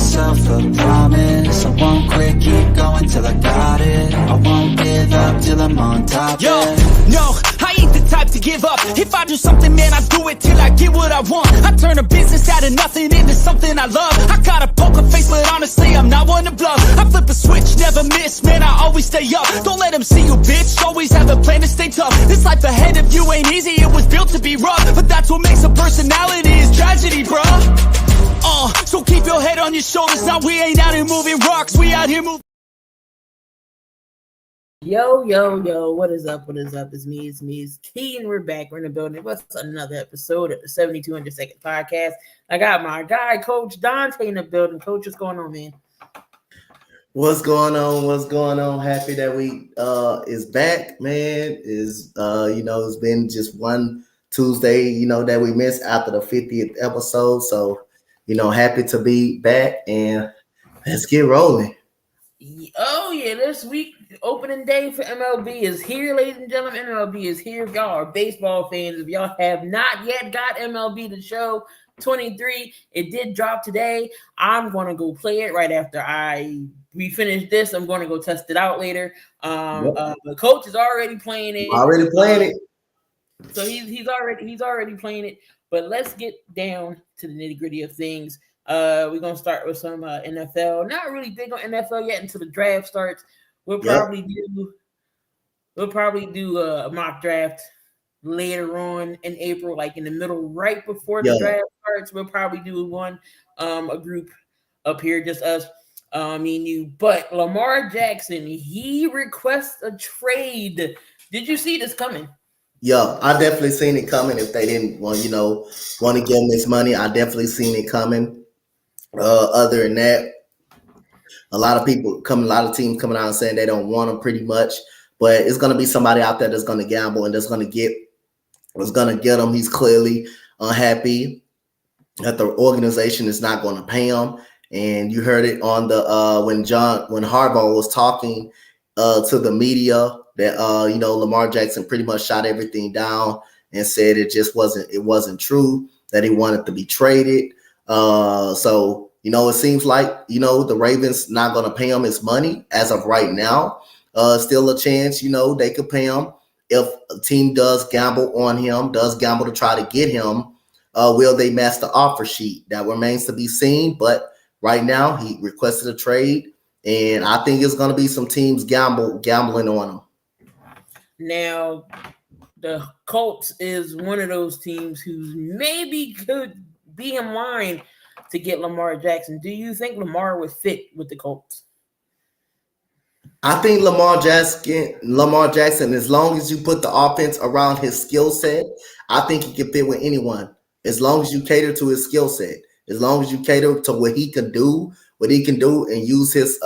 myself a promise. I won't quit, keep going till I got it. I won't give up till I'm on top. Yo, no, I ain't the type to give up. If I do something, man, I do it till I get what I want. I turn a business out of nothing into something I love. I got a poker face, but honestly, I'm not one to bluff. I flip a switch, never miss, man, I always stay up. Don't let them see you, bitch, always have a plan to stay tough. This life ahead of you ain't easy, it was built to be rough. But that's what makes a personality, is tragedy, bruh. So keep your head on your shoulders. Now we ain't out here moving rocks, we out here moving. Yo, what is up? It's me, Key, and we're back. We're in the building. What's another episode of the 7200-second podcast? I got my guy, Coach Donte, in the building. Coach, what's going on, man? What's going on? Happy that we is back, man. It's been just one Tuesday, that we missed after the 50th episode. So, happy to be back, and let's get rolling. Oh yeah, this week opening day for MLB is here, ladies and gentlemen. MLB is here. If y'all are baseball fans, if y'all have not yet got MLB The Show 23, it did drop today. I'm gonna go play it right after we finish this. I'm gonna go test it out later. The coach is already playing it. So he's already playing it. But let's get down to the nitty-gritty of things. We're gonna start with some NFL. Not really big on NFL yet until the draft starts. We'll probably do a mock draft later on in April, like in the middle, right before the draft starts. We'll probably do one, a group up here, just us, me and you. But Lamar Jackson, he requests a trade. Did you see this coming? Yeah, I definitely seen it coming. If they didn't want to give him this money, I definitely seen it coming. Other than that, a lot of teams coming out and saying they don't want him, pretty much. But it's going to be somebody out there that's going to gamble and that's going to get him. He's clearly unhappy that the organization is not going to pay him. And you heard it on the when Harbaugh was talking to the media that Lamar Jackson pretty much shot everything down and said it wasn't true, that he wanted to be traded. So it seems like the Ravens not going to pay him his money as of right now. Still a chance, they could pay him if a team does gamble on him, does gamble to try to get him. Will they match the offer sheet? That remains to be seen. But right now, he requested a trade, and I think it's going to be some teams gambling on him. Now, the Colts is one of those teams who maybe could be in line to get Lamar Jackson. Do you think Lamar would fit with the Colts? I think Lamar Jackson, as long as you put the offense around his skill set, I think he can fit with anyone. As long as you cater to his skill set, as long as you cater to what he can do, and use his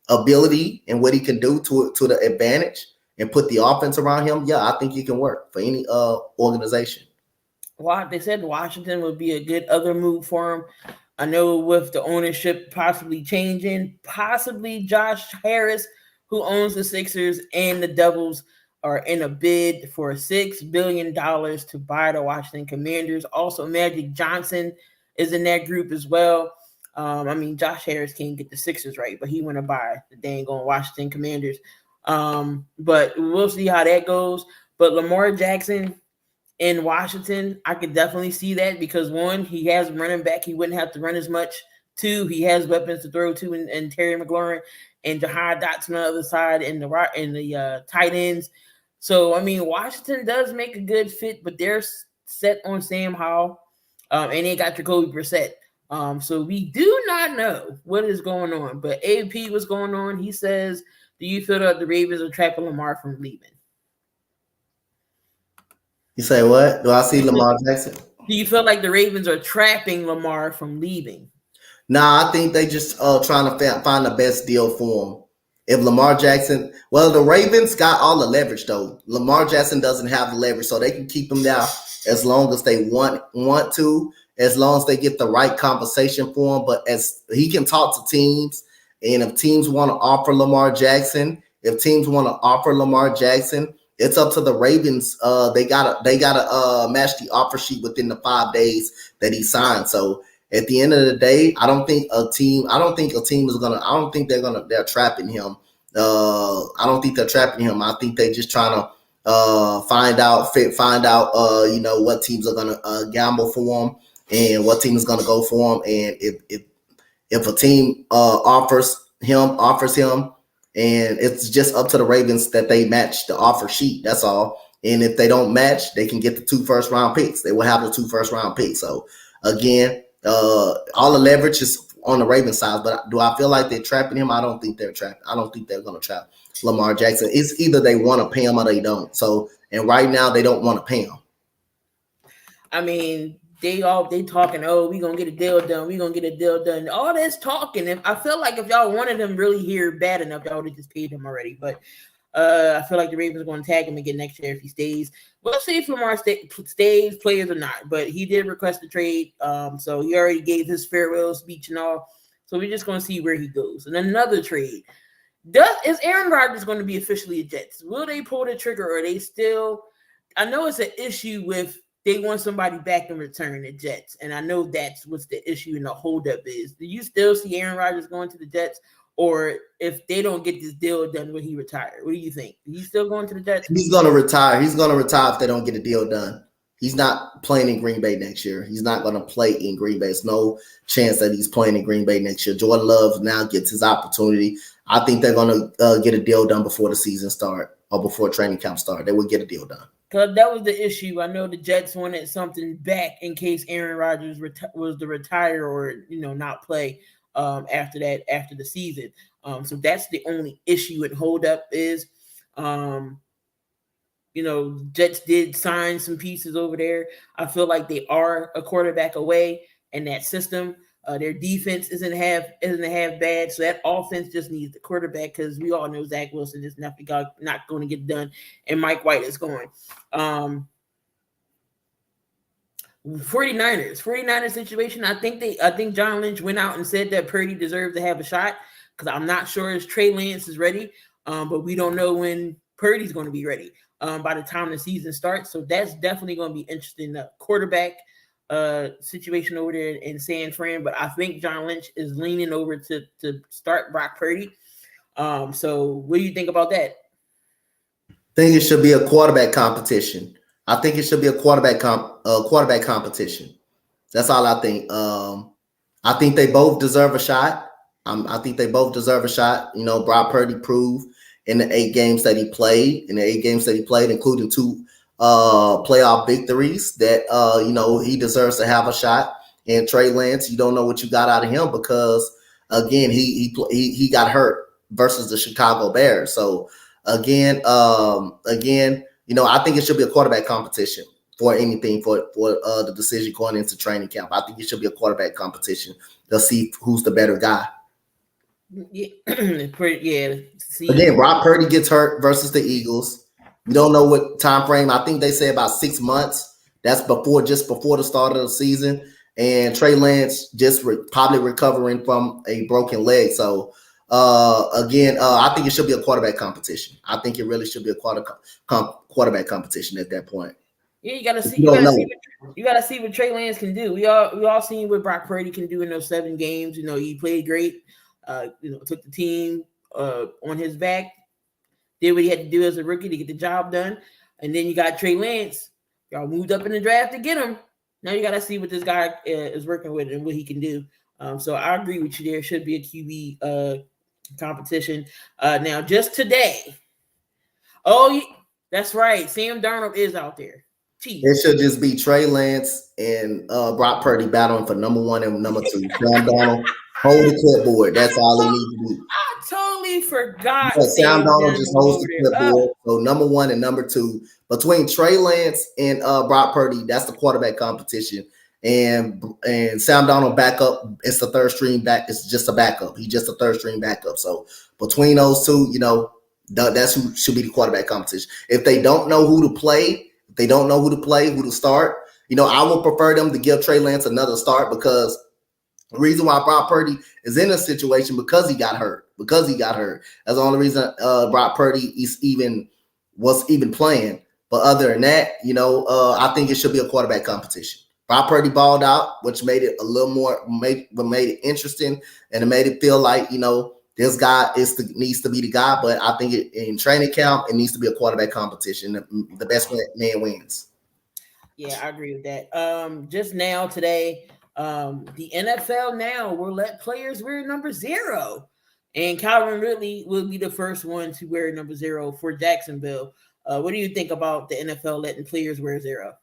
ability and what he can do to the advantage, and put the offense around him, I think he can work for any organization. Well, they said Washington would be a good other move for him. I know with the ownership possibly changing, possibly Josh Harris, who owns the Sixers, and the Devils are in a bid for $6 billion to buy the Washington Commanders. Also, Magic Johnson is in that group as well. Josh Harris can't get the Sixers right, but he want to buy the dang on Washington Commanders. But we'll see how that goes. But Lamar Jackson in Washington, I could definitely see that because one, he has running back. He wouldn't have to run as much. Two, he has weapons to throw to and Terry McLaurin and Jahan Dotson on the other side and the tight ends. So, Washington does make a good fit, but they're set on Sam Howell, and they got Jacoby Brissett. So we do not know what is going on. But AP, what's going on? He says, do you feel that the Ravens are trapping Lamar from leaving? You say what? Do I see Lamar Jackson? Do you feel like the Ravens are trapping Lamar from leaving? Nah, I think they just trying to find the best deal for him. If Lamar Jackson, the Ravens got all the leverage though. Lamar Jackson doesn't have the leverage, so they can keep him there as long as they want to, as long as they get the right compensation for him. But as he can talk to teams, and if teams want to offer Lamar Jackson, it's up to the Ravens. They gotta match the offer sheet within the 5 days that he signed. So at the end of the day, I don't think a team is gonna. I don't think they're trapping him. I don't think they're trapping him. I think they're just trying to find out what teams are gonna gamble for him and what team is gonna go for him. And if a team offers him, and it's just up to the Ravens that they match the offer sheet. That's all. And if they don't match, they can get the 2 first-round picks. They will have the 2 first-round picks. So again, all the leverage is on the Ravens side. But do I feel like they're trapping him? I don't think they're trapped. I don't think they're going to trap Lamar Jackson. It's either they want to pay him or they don't. So, and right now they don't want to pay him. I mean, they talking, oh, we gonna get a deal done. We gonna get a deal done. All this talking. And I feel like if y'all wanted him really here bad enough, y'all would have just paid him already. But I feel like the Ravens are going to tag him again next year if he stays. We'll see if Lamar stays, players or not. But he did request a trade, so he already gave his farewell speech and all. So we're just going to see where he goes. And another trade. Is Aaron Rodgers going to be officially a Jets? Will they pull the trigger, or are they still? I know it's an issue with they want somebody back in return, the Jets, and I know that's what's the issue and the holdup is. Do you still see Aaron Rodgers going to the Jets? Or if they don't get this deal done, will he retire? What do you think? Is he still going to the Jets? He's going to retire. He's going to retire if they don't get a deal done. He's not playing in Green Bay next year. He's not going to play in Green Bay. There's no chance that he's playing in Green Bay next year. Jordan Love now gets his opportunity. I think they're going to get a deal done before the season start or before training camp start. They will get a deal done. Because that was the issue. I know the Jets wanted something back in case Aaron Rodgers was to retire or not play after the season. So that's the only issue and holdup is, Jets did sign some pieces over there. I feel like they are a quarterback away in that system. Their defense isn't half bad, so that offense just needs the quarterback because we all know Zach Wilson is not going to get done, and Mike White is going. 49ers situation. I think John Lynch went out and said that Purdy deserved to have a shot. Because I'm not sure if Trey Lance is ready, but we don't know when Purdy's going to be ready by the time the season starts. So that's definitely going to be interesting. The quarterback situation over there in San Fran, but I think John Lynch is leaning over to start Brock Purdy. So what do you think about that? I think it should be a quarterback competition. I think it should be a quarterback competition. That's all I think. I think they both deserve a shot. I think they both deserve a shot. Brock Purdy proved in the 8 games that he played, including 2 playoff victories, that he deserves to have a shot. And Trey Lance, you don't know what you got out of him because again he got hurt versus the Chicago Bears. So again, I think it should be a quarterback competition for anything for the decision going into training camp. I think it should be a quarterback competition. They'll see who's the better guy. Yeah. Again, Brock Purdy gets hurt versus the Eagles. We don't know what time frame. I think they say about 6 months. That's just before the start of the season. And Trey Lance just probably recovering from a broken leg. So I think it should be a quarterback competition. I think it really should be a quarterback competition at that point. Yeah, you gotta see. You gotta see what Trey Lance can do. We all seen what Brock Purdy can do in those 7 games. He played great. Took the team on his back, did what he had to do as a rookie to get the job done. And then you got Trey Lance. Y'all moved up in the draft to get him. Now you got to see what this guy is working with and what he can do. So I agree with you. There should be a QB competition. Now, just today. Oh, that's right. Sam Darnold is out there. Jeez. It should just be Trey Lance and Brock Purdy battling for number 1 and number 2. Sam Darnold. Hold the clipboard. That's all they need to do. I totally forgot. Sam Donald just holds the clipboard. So number 1 and number 2 between Trey Lance and Brock Purdy, that's the quarterback competition. And Sam Donald backup, it's the third string back. It's just a backup. He's just a third string backup. So between those 2, that's who should be the quarterback competition. If they don't know who to play, who to start, I would prefer them to give Trey Lance another start because the reason why Brock Purdy is in a situation because he got hurt. That's the only reason Brock Purdy was even playing. But other than that, I think it should be a quarterback competition. Brock Purdy balled out, which made it a little more made it interesting, and it made it feel like, you know, this guy needs to be the guy. But I think in training camp, it needs to be a quarterback competition. The best man wins. Yeah, I agree with that. Just now today, the NFL now will let players wear number 0. And Calvin Ridley will be the first one to wear number 0 for Jacksonville. What do you think about the NFL letting players wear 0?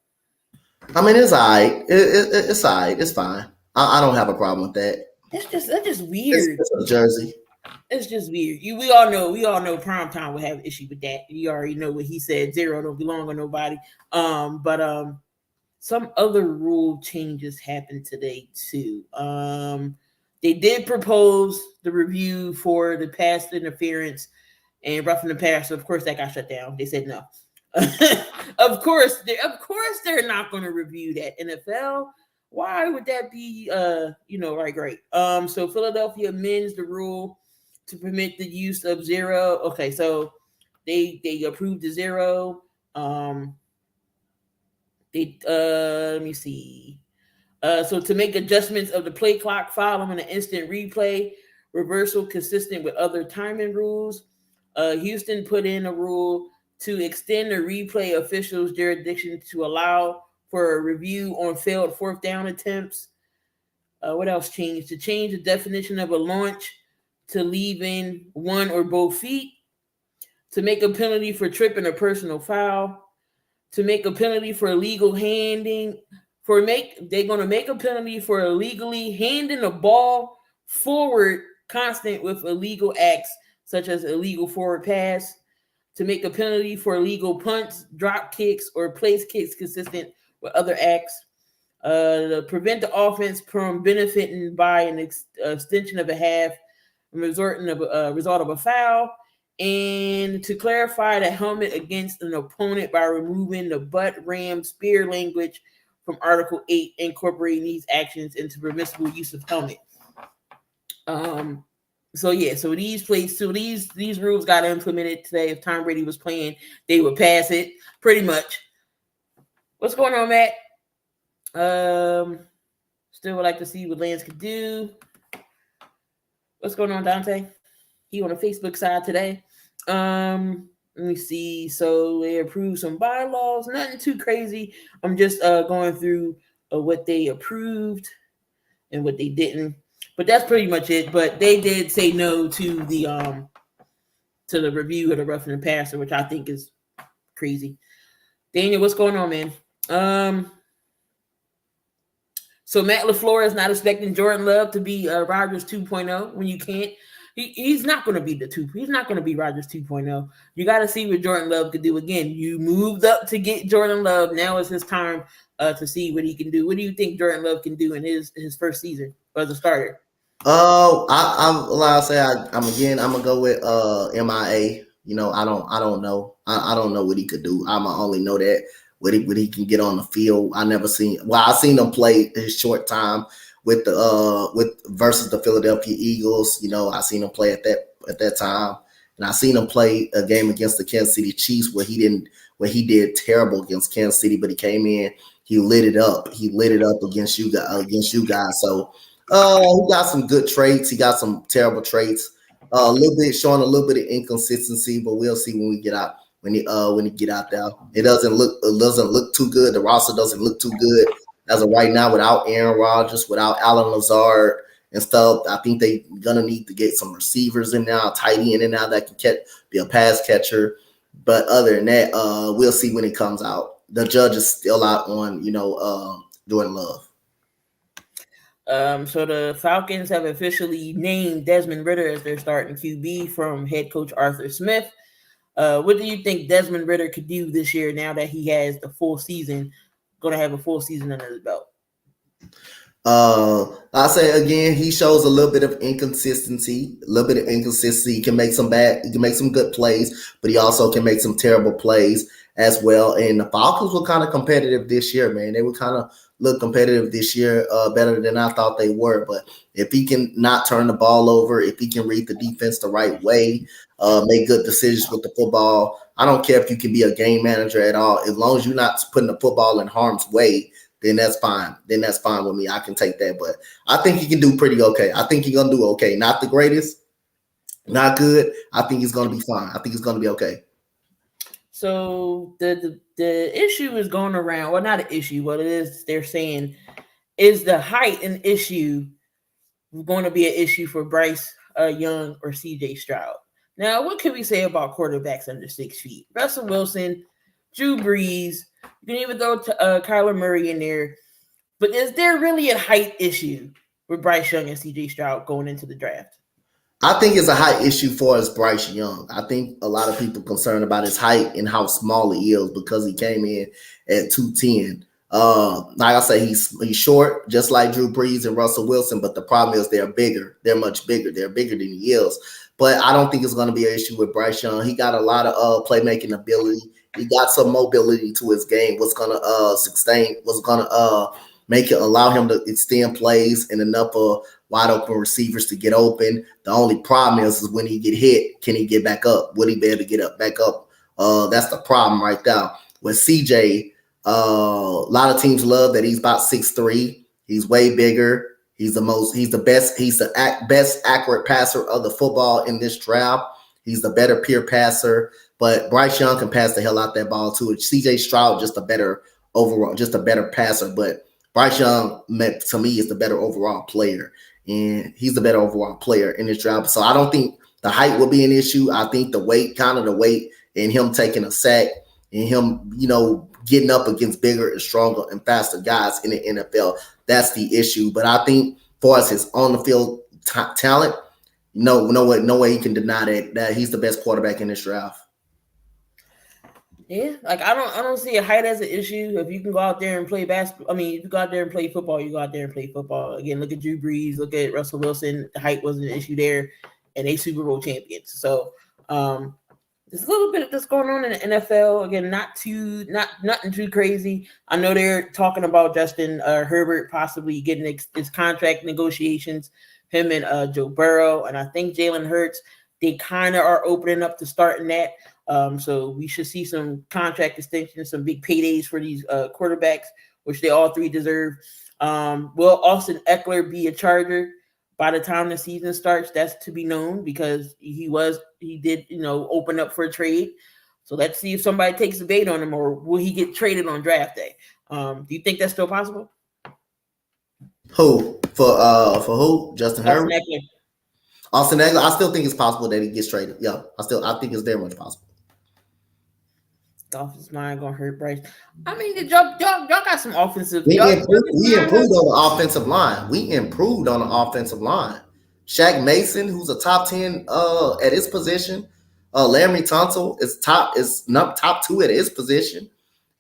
I mean, it's all right. It's all right. It's fine. I don't have a problem with that. That's just weird. It's a jersey. It's just weird. We all know Primetime will have an issue with that. You already know what he said. 0 don't belong on nobody. But some other rule changes happened today too. They did propose the review for the pass interference and roughing the passer. Of course, that got shut down. They said no. Of course, they're not going to review that. NFL. Why would that be? Right, great. So Philadelphia amends the rule to permit the use of 0. Okay, so they approved the 0. Let me see. So to make adjustments of the play clock following an instant replay reversal consistent with other timing rules, Houston put in a rule to extend the replay officials' jurisdiction to allow for a review on failed fourth down attempts. What else changed? To change the definition of a launch to leaving one or both feet. To make a penalty for tripping a personal foul. To make a penalty for illegal handing. They're going to make a penalty for illegally handing the ball forward constant with illegal acts such as illegal forward pass. To make a penalty for illegal punts, drop kicks, or place kicks consistent with other acts. To prevent the offense from benefiting by an extension of a half, result of a foul. And to clarify the helmet against an opponent by removing the butt ram spear language from Article 8, incorporating these actions into permissible use of helmet. So these rules got implemented today. If Tom Brady was playing, they would pass it pretty much. What's going on, Matt? Still would like to see what Lance could do. What's going on, Donte? He on the Facebook side today. Let me see. So they approved some bylaws. Nothing too crazy. I'm just going through what they approved and what they didn't. But that's pretty much it. But they did say no to the review of the roughing the passer, which I think is crazy. Daniel, what's going on, man? So Matt LaFleur is not expecting Jordan Love to be Rodgers 2.0 when you can't. He's not going to be He's not going to be Rodgers 2.0. You got to see what Jordan Love could do. Again, you moved up to get Jordan Love. Now is his time to see what he can do. What do you think Jordan Love can do in his first season as a starter? I'm gonna go with MIA. You know, I don't know. I don't know what he could do. I only know that what he can get on the field. I seen him play his short time with versus the Philadelphia Eagles. You know, I seen him play at that time, and I seen him play a game against the Kansas City Chiefs where he did terrible against Kansas City, but he came in, he lit it up against you guys. So he got some good traits, he got some terrible traits. Showing a little bit of inconsistency, but we'll see when we get out. When he get out there, it doesn't look too good. The roster doesn't look too good as of right now without Aaron Rodgers, without Allen Lazard and stuff. I think they're gonna need to get some receivers in now, tight end in now that can be a pass catcher. But other than that, we'll see when it comes out. The judge is still out on Jordan Love. So the Falcons have officially named Desmond Ridder as their starting QB from head coach Arthur Smith. What do you think Desmond Ridder could do this year now that he has the full season, going to have a full season under his belt? I say again, he shows a little bit of inconsistency. He can make some good plays, but he also can make some terrible plays as well. And the Falcons were kind of competitive this year, man. They were kind of look competitive this year, better than I thought they were. But if he can not turn the ball over, if he can read the defense the right way, make good decisions with the football, I don't care if you can be a game manager at all. As long as you're not putting the football in harm's way, then that's fine. Then that's fine with me. I can take that. But I think he can do pretty okay. I think he's gonna do okay. Not the greatest, not good. I think he's gonna be fine. I think he's gonna be okay. So the issue is going around. Well, not an issue. What it is, they're saying is the height an issue. Going to be an issue for Bryce Young or CJ Stroud. Now, what can we say about quarterbacks under 6 feet? Russell Wilson, Drew Brees. You can even throw Kyler Murray in there. But is there really a height issue with Bryce Young and CJ Stroud going into the draft? I think it's a height issue for us, Bryce Young. I think a lot of people concerned about his height and how small he is because he came in at 210. Like I say, he's short, just like Drew Brees and Russell Wilson. But the problem is they're bigger. They're much bigger. They're bigger than he is. But I don't think it's going to be an issue with Bryce Young. He got a lot of playmaking ability. He got some mobility to his game. What's going to sustain? What's going to make it allow him to extend plays and enough wide open receivers to get open. The only problem is when he get hit, can he get back up? Would he be able to get back up? That's the problem right now. With CJ, a lot of teams love that he's about 6'3". He's way bigger. He's the best accurate passer of the football in this draft. He's the better pure passer, but Bryce Young can pass the hell out that ball too. CJ Stroud just a better passer, but Bryce Young, to me, is the better overall player, and he's the better overall player in this draft. So I don't think the height will be an issue. I think the weight, and him taking a sack and him, getting up against bigger and stronger and faster guys in the NFL, that's the issue. But I think for us, his on the field talent, no way you can deny that he's the best quarterback in this draft. Yeah, like I don't see a height as an issue. If you can go out there and play basketball, if you go out there and play football, you go out there and play football. Again, look at Drew Brees, look at Russell Wilson. The height wasn't an issue there, and they Super Bowl champions. So there's a little bit that's going on in the NFL. Again, nothing too crazy. I know they're talking about Justin Herbert possibly getting his contract negotiations, him and Joe Burrow, and I think Jalen Hurts. They kind of are opening up to starting that. So we should see some contract extensions, some big paydays for these quarterbacks, which they all three deserve. Will Austin Eckler be a Charger by the time the season starts? That's to be known because he did open up for a trade. So let's see if somebody takes the bait on him, or will he get traded on draft day? Do you think that's still possible? Who for who? Justin Herbert? Austin Eckler. I still think it's possible that he gets traded. Yeah, I think it's very much possible. Offensive line gonna hurt Bryce. Y'all got some offensive. We improved on the offensive line. Shaq Mason, who's a top 10 at his position. Larry Tunsil is top 2 at his position,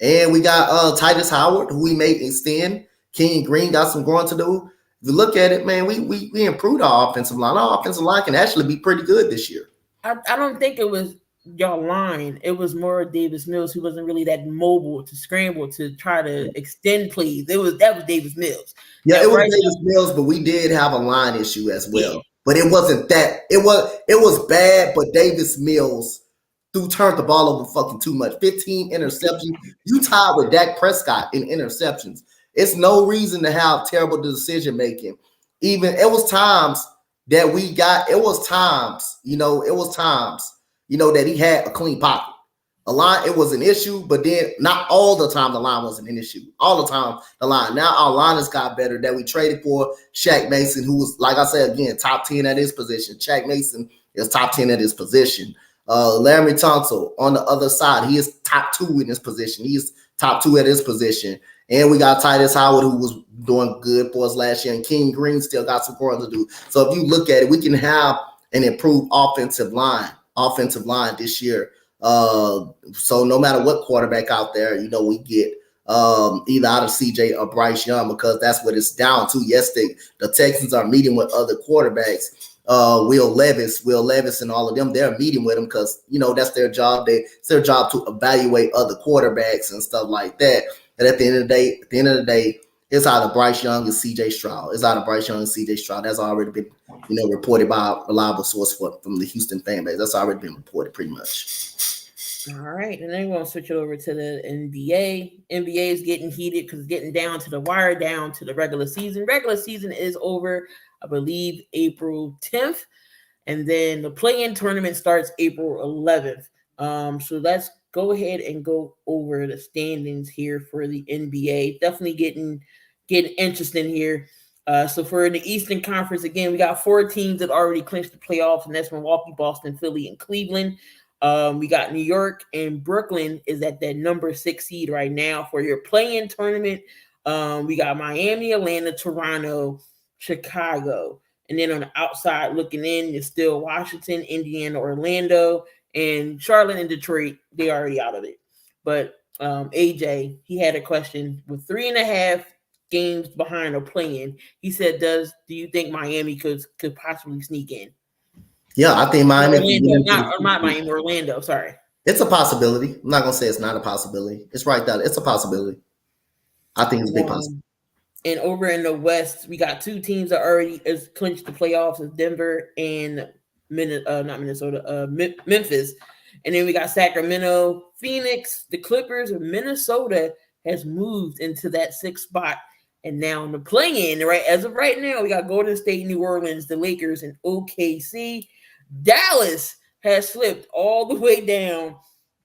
and we got Titus Howard, who we may extend. King Green got some growing to do. If you look at it, man, we improved our offensive line. Our offensive line can actually be pretty good this year. I don't think it was y'all line. It was more Davis Mills, who wasn't really that mobile to scramble to try to extend plays. That was Davis Mills. Yeah, it was Davis Mills, but we did have a line issue as well. Yeah. But it wasn't that. It was bad, but Davis Mills turned the ball over fucking too much. 15 interceptions. You tied with Dak Prescott in interceptions. It's no reason to have terrible decision making. Even it was times that he had a clean pocket. A line, it was an issue, but then not all the time the line wasn't an issue. All the time the line. Now our line has got better. That we traded for Shaq Mason, who was, like I said again, top 10 at his position. Shaq Mason is top 10 at his position. Larry Tunsil on the other side, he is top 2 in his position. He is top 2 at his position. And we got Titus Howard, who was doing good for us last year, and King Green still got some growing to do. So if you look at it, we can have an improved offensive line this year. So no matter what quarterback out there, we get either out of CJ or Bryce Young, because that's what it's down to. Yes, the Texans are meeting with other quarterbacks. Will Levis and all of them, they're meeting with them because, that's their job. It's their job to evaluate other quarterbacks and stuff like that. And at the end of the day, it's either Bryce Young and CJ Stroud. That's already been, reported by a reliable source from the Houston fan base. That's already been reported pretty much. All right, and then we're gonna switch it over to the NBA. NBA is getting heated because it's getting down to the wire, down to the regular season. Regular season is over, I believe, April 10th, and then the play-in tournament starts April 11th. So let's go ahead and go over the standings here for the NBA. Definitely getting interesting here. So for the Eastern Conference, again, we got 4 teams that already clinched the playoffs, and that's Milwaukee, Boston, Philly, and Cleveland. We got New York and Brooklyn is at that number 6 seed right now for your play-in tournament. We got Miami, Atlanta, Toronto, Chicago. And then on the outside looking in, it's still Washington, Indiana, Orlando, and Charlotte and Detroit. They already out of it. But AJ, he had a question with 3.5 games behind a play-in. He said, do you think Miami could possibly sneak in? Yeah, I think Miami. Not Miami, Orlando. Sorry. It's a possibility. I'm not gonna say it's not a possibility. It's right there. It's a possibility. I think it's a big possibility. And over in the West, we got 2 teams that already has clinched the playoffs: is Denver and Memphis. And then we got Sacramento, Phoenix, the Clippers, and Minnesota has moved into that 6th spot. And now in the play-in, right as of right now, we got Golden State, New Orleans, the Lakers, and OKC. Dallas has slipped all the way down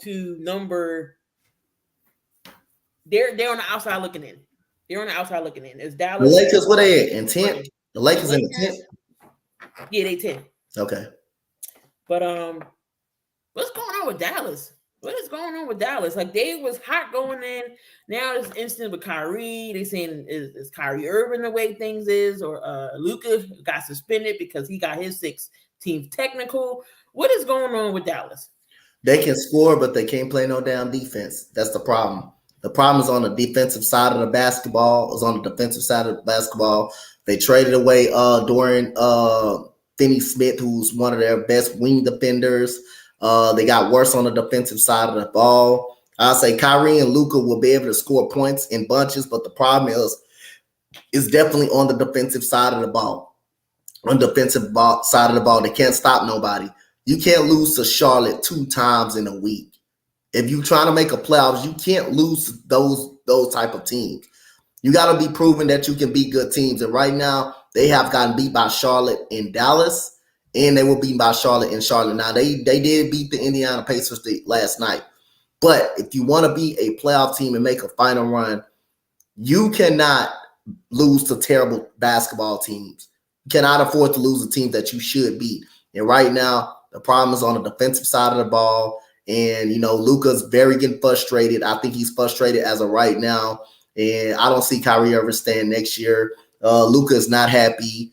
to number. They're on the outside looking in. They're on the outside looking in. Is Dallas? The Lakers, what they at? In 10th? The Lakers in the 10th? Yeah, they 10. Okay. But what's going on with Dallas? What is going on with Dallas? Like, they was hot going in. Now it's instant with Kyrie. They saying is Kyrie Irving the way things is, or Luka got suspended because he got his 6 team technical. What is going on with Dallas? They can score, but they can't play no damn defense. That's the problem. The problem is on the defensive side of the basketball. Is on the defensive side of the basketball. They traded away Dorian Finney-Smith, who's one of their best wing defenders. They got worse on the defensive side of the ball. I'll say Kyrie and Luka will be able to score points in bunches, but the problem is definitely on the defensive side of the ball. On the defensive side of the ball, they can't stop nobody. You can't lose to Charlotte 2 times in a week. If you're trying to make a playoffs, you can't lose to those type of teams. You got to be proven that you can beat good teams. And right now, they have gotten beat by Charlotte in Dallas, and they were beaten by Charlotte in Charlotte. Now, they did beat the Indiana Pacers last night. But if you want to be a playoff team and make a final run, you cannot lose to terrible basketball teams. You cannot afford to lose a team that you should beat. And right now, the problem is on the defensive side of the ball. And, Luka's very getting frustrated. I think he's frustrated as of right now. And I don't see Kyrie ever staying next year. Luka is not happy.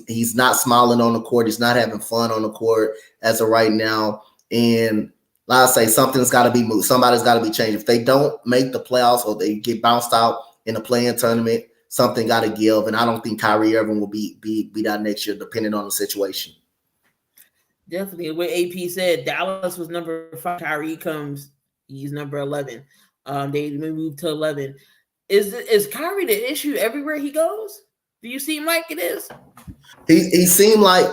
He's not smiling on the court. He's not having fun on the court as of right now. And like I say, something's got to be moved. Somebody's got to be changed. If they don't make the playoffs or they get bounced out in the play-in tournament, something got to give. And I don't think Kyrie Irving will be that next year, depending on the situation. Definitely. What AP said, Dallas was number 5. Kyrie comes, he's number 11. They moved to 11. Is Kyrie the issue everywhere he goes? Do you seem like it is? He seemed like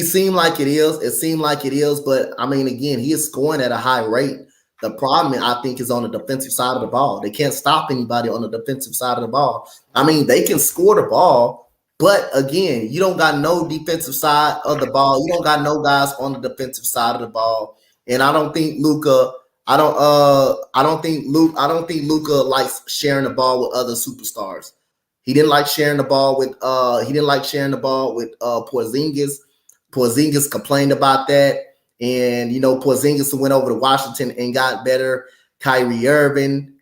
it is. It seemed like it is, but I mean, again, he is scoring at a high rate. The problem, I think, is on the defensive side of the ball. They can't stop anybody on the defensive side of the ball. I mean, they can score the ball. But again, you don't got no defensive side of the ball. You don't got no guys on the defensive side of the ball. And I don't think Luka. I don't think Luka likes sharing the ball with other superstars. He didn't like sharing the ball with. Porzingis. Porzingis complained about that, and Porzingis went over to Washington and got better. Kyrie Irving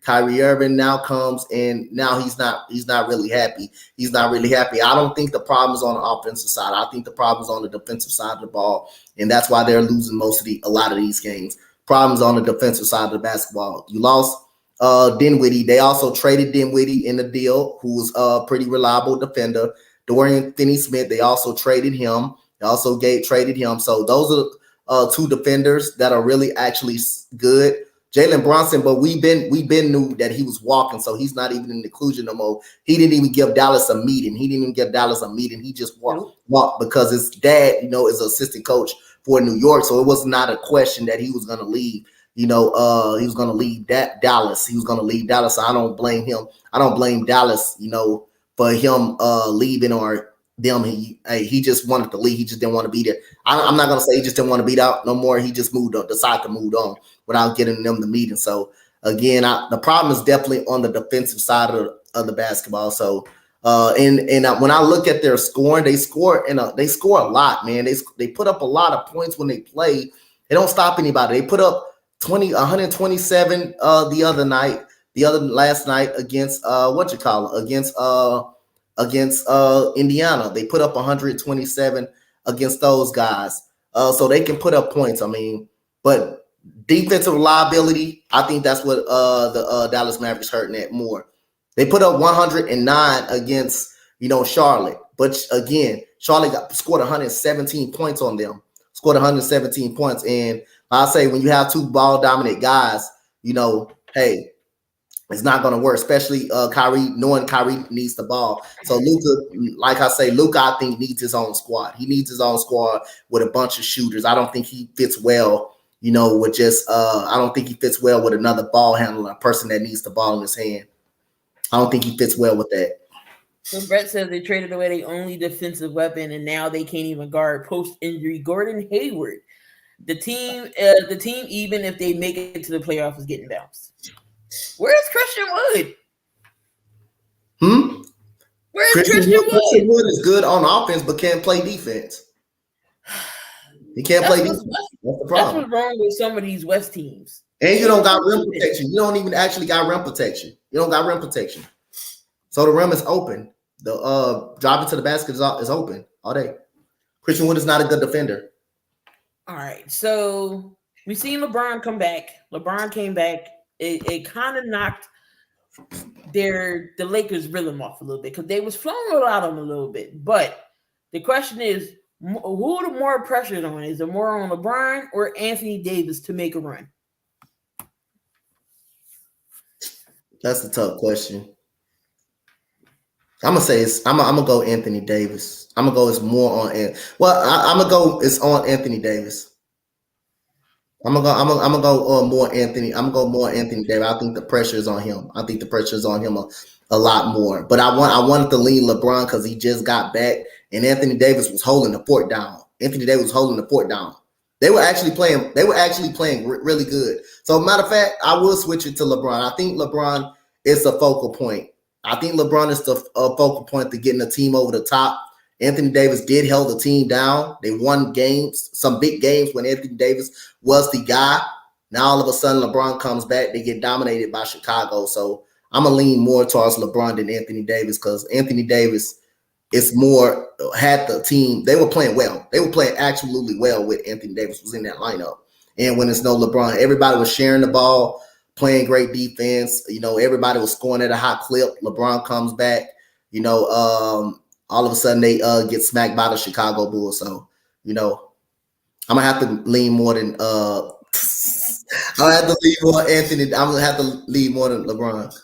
now comes, and now he's not really happy. He's not really happy. I don't think the problem is on the offensive side. I think the problem is on the defensive side of the ball, and that's why they're losing a lot of these games. Problems on the defensive side of the basketball. You lost Dinwiddie. They also traded Dinwiddie in the deal, who was a pretty reliable defender. Dorian Finney-Smith, they also traded him. They also traded him. So those are 2 defenders that are really actually good. Jalen Brunson, but we've been knew that he was walking, so he's not even in the inclusion no more. He didn't even give Dallas a meeting. He just walked because his dad, is an assistant coach for New York, so it was not a question that he was going to leave. he was going to lead Dallas. He was going to lead Dallas. So I don't blame him. I don't blame Dallas, for him leaving or them. He just wanted to leave. He just didn't want to be there. I'm not going to say he just didn't want to beat out no more. He just decided to move on without getting them the meeting. So again, the problem is definitely on the defensive side of the basketball. So and when I look at their scoring, they score a lot, man. They put up a lot of points when they play. They don't stop anybody. They put up 127 last night against against Indiana. They put up 127 against those guys. So they can put up points. I mean, but defensive reliability, I think that's what the Dallas Mavericks hurting at more. They put up 109 against, Charlotte. But again, Charlotte scored 117 points on them. Scored 117 points. And I say when you have two ball dominant guys, hey, it's not going to work, especially Kyrie, knowing Kyrie needs the ball. So Luka, I think needs his own squad. He needs his own squad with a bunch of shooters. I don't think he fits well, with just I don't think he fits well with another ball handler, a person that needs the ball in his hand. I don't think he fits well with that. So Brett says they traded away their only defensive weapon, and now they can't even guard post-injury Gordon Hayward. The team, even if they make it to the playoffs, is getting bounced. Where's Christian Wood? Where's Christian Wood? Christian Wood is good on offense, but can't play defense. He can't play defense. That's the problem. That's what's wrong with some of these West teams. And you don't got rim protection. You don't even actually got rim protection. You don't got rim protection. So the rim is open. The driving to the basket is open all day. Christian Wood is not a good defender. All right. So we've seen LeBron come back. LeBron came back. It kind of knocked the Lakers' rhythm off a little bit because they was flowing out on them a little bit. But the question is, who the more pressure is on? Is it more on LeBron or Anthony Davis to make a run? That's a tough question. I'm gonna go Anthony Davis. I'm gonna go it's more on I'm gonna go it's on Anthony Davis. I'm gonna go more Anthony. I'm gonna go more Anthony Davis. I think the pressure is on him. I think the pressure is on him a lot more. But I wanted to lean LeBron because he just got back, and Anthony Davis was holding the fort down. They were actually playing really good. So matter of fact, I will switch it to LeBron. I think LeBron is the focal point. I think LeBron is the focal point to getting the team over the top. Anthony Davis did hold the team down. They won games, some big games when Anthony Davis was the guy. Now all of a sudden LeBron comes back. They get dominated by Chicago. So I'm going to lean more towards LeBron than Anthony Davis because Anthony Davis had the team. They were playing well. They were playing absolutely well with Anthony Davis was in that lineup. And when it's no LeBron, everybody was sharing the ball, playing great defense. Everybody was scoring at a high clip. LeBron comes back. All of a sudden they get smacked by the Chicago Bulls. So, I'm gonna have to lean more than I'm gonna have to lean more Anthony. I'm gonna have to lean more than LeBron.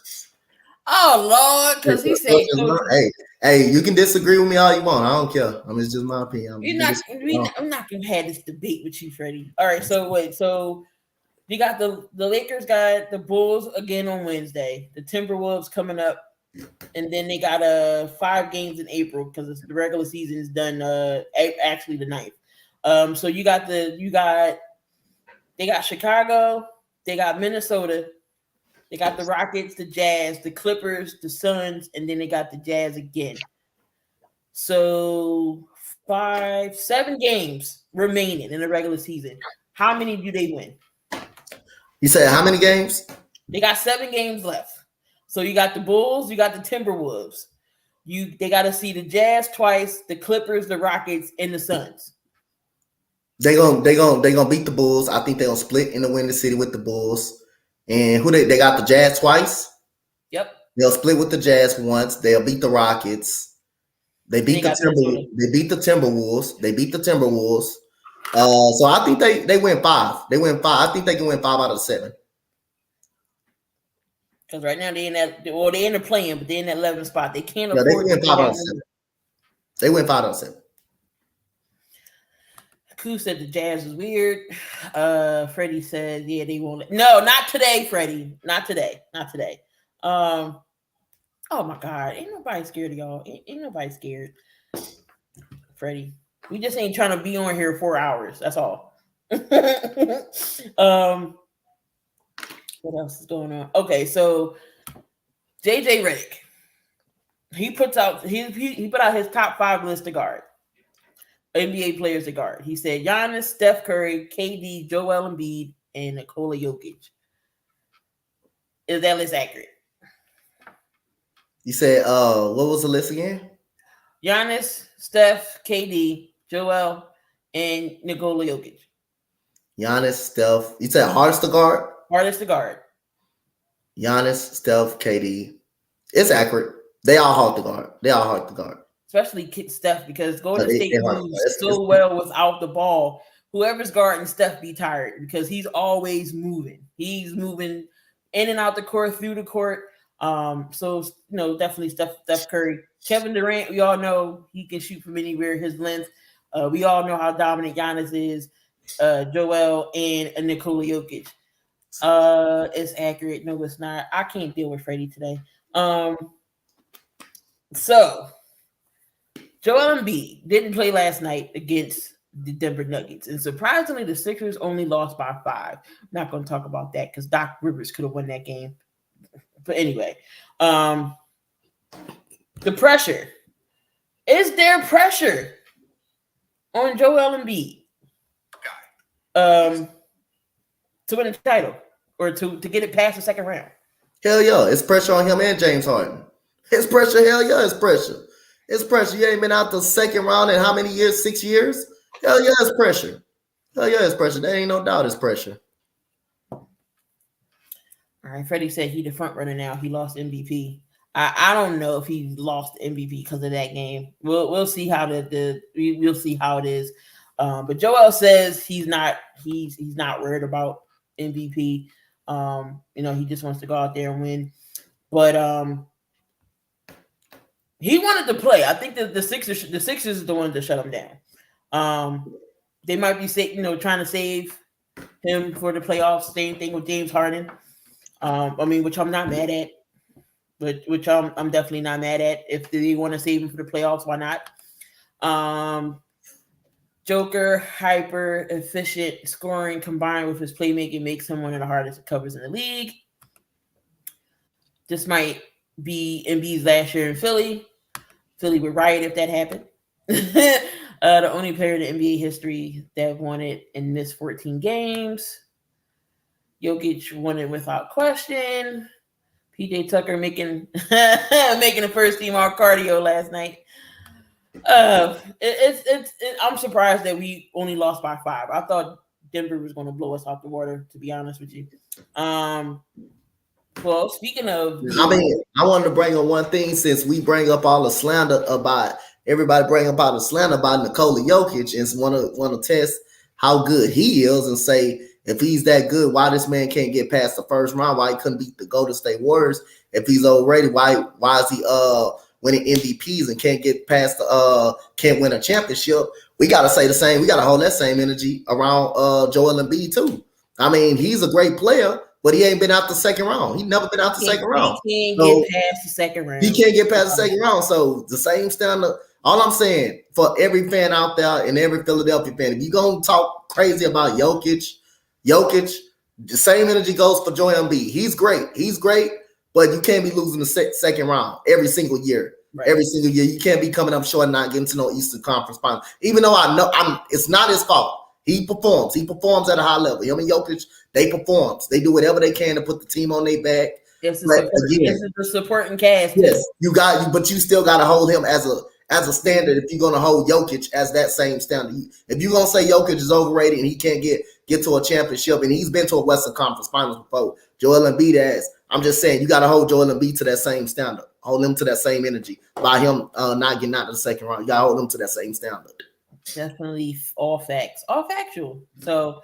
Oh Lord, because he said, "Hey, you can disagree with me all you want. I don't care. It's just my opinion." I'm not gonna have this debate with you, Freddie. All right, so wait, so you got the Lakers got the Bulls again on Wednesday. The Timberwolves coming up. And then they got 5 games in April because the regular season is done actually the 9th. So they got Chicago, they got Minnesota, they got the Rockets, the Jazz, the Clippers, the Suns, and then they got the Jazz again. So 7 games remaining in the regular season. How many do they win? You said how many games? They got 7 games left. So you got the Bulls, you got the Timberwolves. They got to see the Jazz twice, the Clippers, the Rockets, and the Suns. They gonna beat the Bulls. I think they're gonna split in the Windy City with the Bulls. And who they got the Jazz twice? Yep. They'll split with the Jazz once. They'll beat the Rockets. They beat the Timberwolves. So I think they win 5. I think they can win 5 out of 7. Because right now they're in the playing, but they're in that 11th spot. They can't afford. They win 5 out of 7. They win 5 out of 7. Koo said the Jazz is weird. Freddie said, yeah, they won't. No, not today, Freddie. Not today. Not today. Oh my God. Ain't nobody scared of y'all. Ain't nobody scared. Freddie. We just ain't trying to be on here 4 hours. That's all. What else is going on? Okay, so JJ Redick. He put out his top 5 list to guard. NBA players to guard. He said Giannis, Steph Curry, KD, Joel Embiid, and Nikola Jokic. Is that list accurate? You said, what was the list again? Giannis, Steph, KD, Joel, and Nikola Jokic. Giannis, Steph. You said hardest to guard? Hardest to guard. Giannis, Steph, KD. It's accurate. They all hard to guard. Especially Steph, because Golden State moves so well without the ball. Whoever's guarding Steph be tired because he's always moving. He's moving in and out the court, through the court. So definitely Steph Curry. Kevin Durant, we all know he can shoot from anywhere. His length. We all know how dominant Giannis is. Joel and Nikola Jokic. It's accurate. No, it's not. I can't deal with Freddie today. So Joel Embiid didn't play last night against the Denver Nuggets, and surprisingly, the Sixers only lost by 5. Not going to talk about that because Doc Rivers could have won that game. But anyway, the pressure. Is there pressure on Joel Embiid to win a title or to get it past the second round? Hell yeah, it's pressure on him and James Harden. It's pressure. Hell yeah, it's pressure. It's pressure. You ain't been out the second round in how many years? 6 years? Hell yeah, it's pressure. Hell yeah, it's pressure. There ain't no doubt it's pressure. All right, Freddie said he the front runner now. He lost MVP. I don't know if he lost MVP because of that game. We'll see how we'll see how it is. But Joel says he's not worried about MVP. He just wants to go out there and win. But he wanted to play. I think that the Sixers is the one to shut him down. They might be trying to save him for the playoffs. Same thing with James Harden. Which I'm not mad at. But which I'm definitely not mad at. If they want to save him for the playoffs, why not? Joker, hyper efficient scoring combined with his playmaking makes him one of the hardest covers in the league. This might be Embiid's last year in Philly. Philly would riot if that happened. The only player in the NBA history that won it in this 14 games. Jokic won it without question. PJ Tucker making a first team all cardio last night. I'm surprised that we only lost by 5. I thought Denver was going to blow us out the water, to be honest with you. Well, speaking of, I wanted to bring up one thing since we bring up all the slander about everybody bring up all the slander about Nikola Jokic and want to test how good he is and say if he's that good, why this man can't get past the first round? Why he couldn't beat the Golden State Warriors? If he's already, why is he winning MVPs and can't get past can't win a championship? We got to say the same. We got to hold that same energy around Joel Embiid too. I mean, he's a great player, but he ain't been out the second round. He never been out the second round. He can't get past the second round. He can't get past the second round. So the same standard. All I'm saying for every fan out there and every Philadelphia fan, if you're going to talk crazy about Jokic, the same energy goes for Joel Embiid. He's great, but you can't be losing the second round every single year. Right. Every single year. You can't be coming up short and not getting to no Eastern Conference Finals. Even though I know it's not his fault. He performs. He performs at a high level. Jokic, they perform. They do whatever they can to put the team on their back. It's the supporting cast. Yes, but you still got to hold him as a standard if you're going to hold Jokic as that same standard. If you're going to say Jokic is overrated and he can't get to a championship, and he's been to a Western Conference Finals before, Joel Embiid has. I'm just saying you got to hold Joel Embiid to that same standard. Hold him to that same energy by him not getting out of the second round. You got to hold him to that same standard. Definitely all facts. All factual. So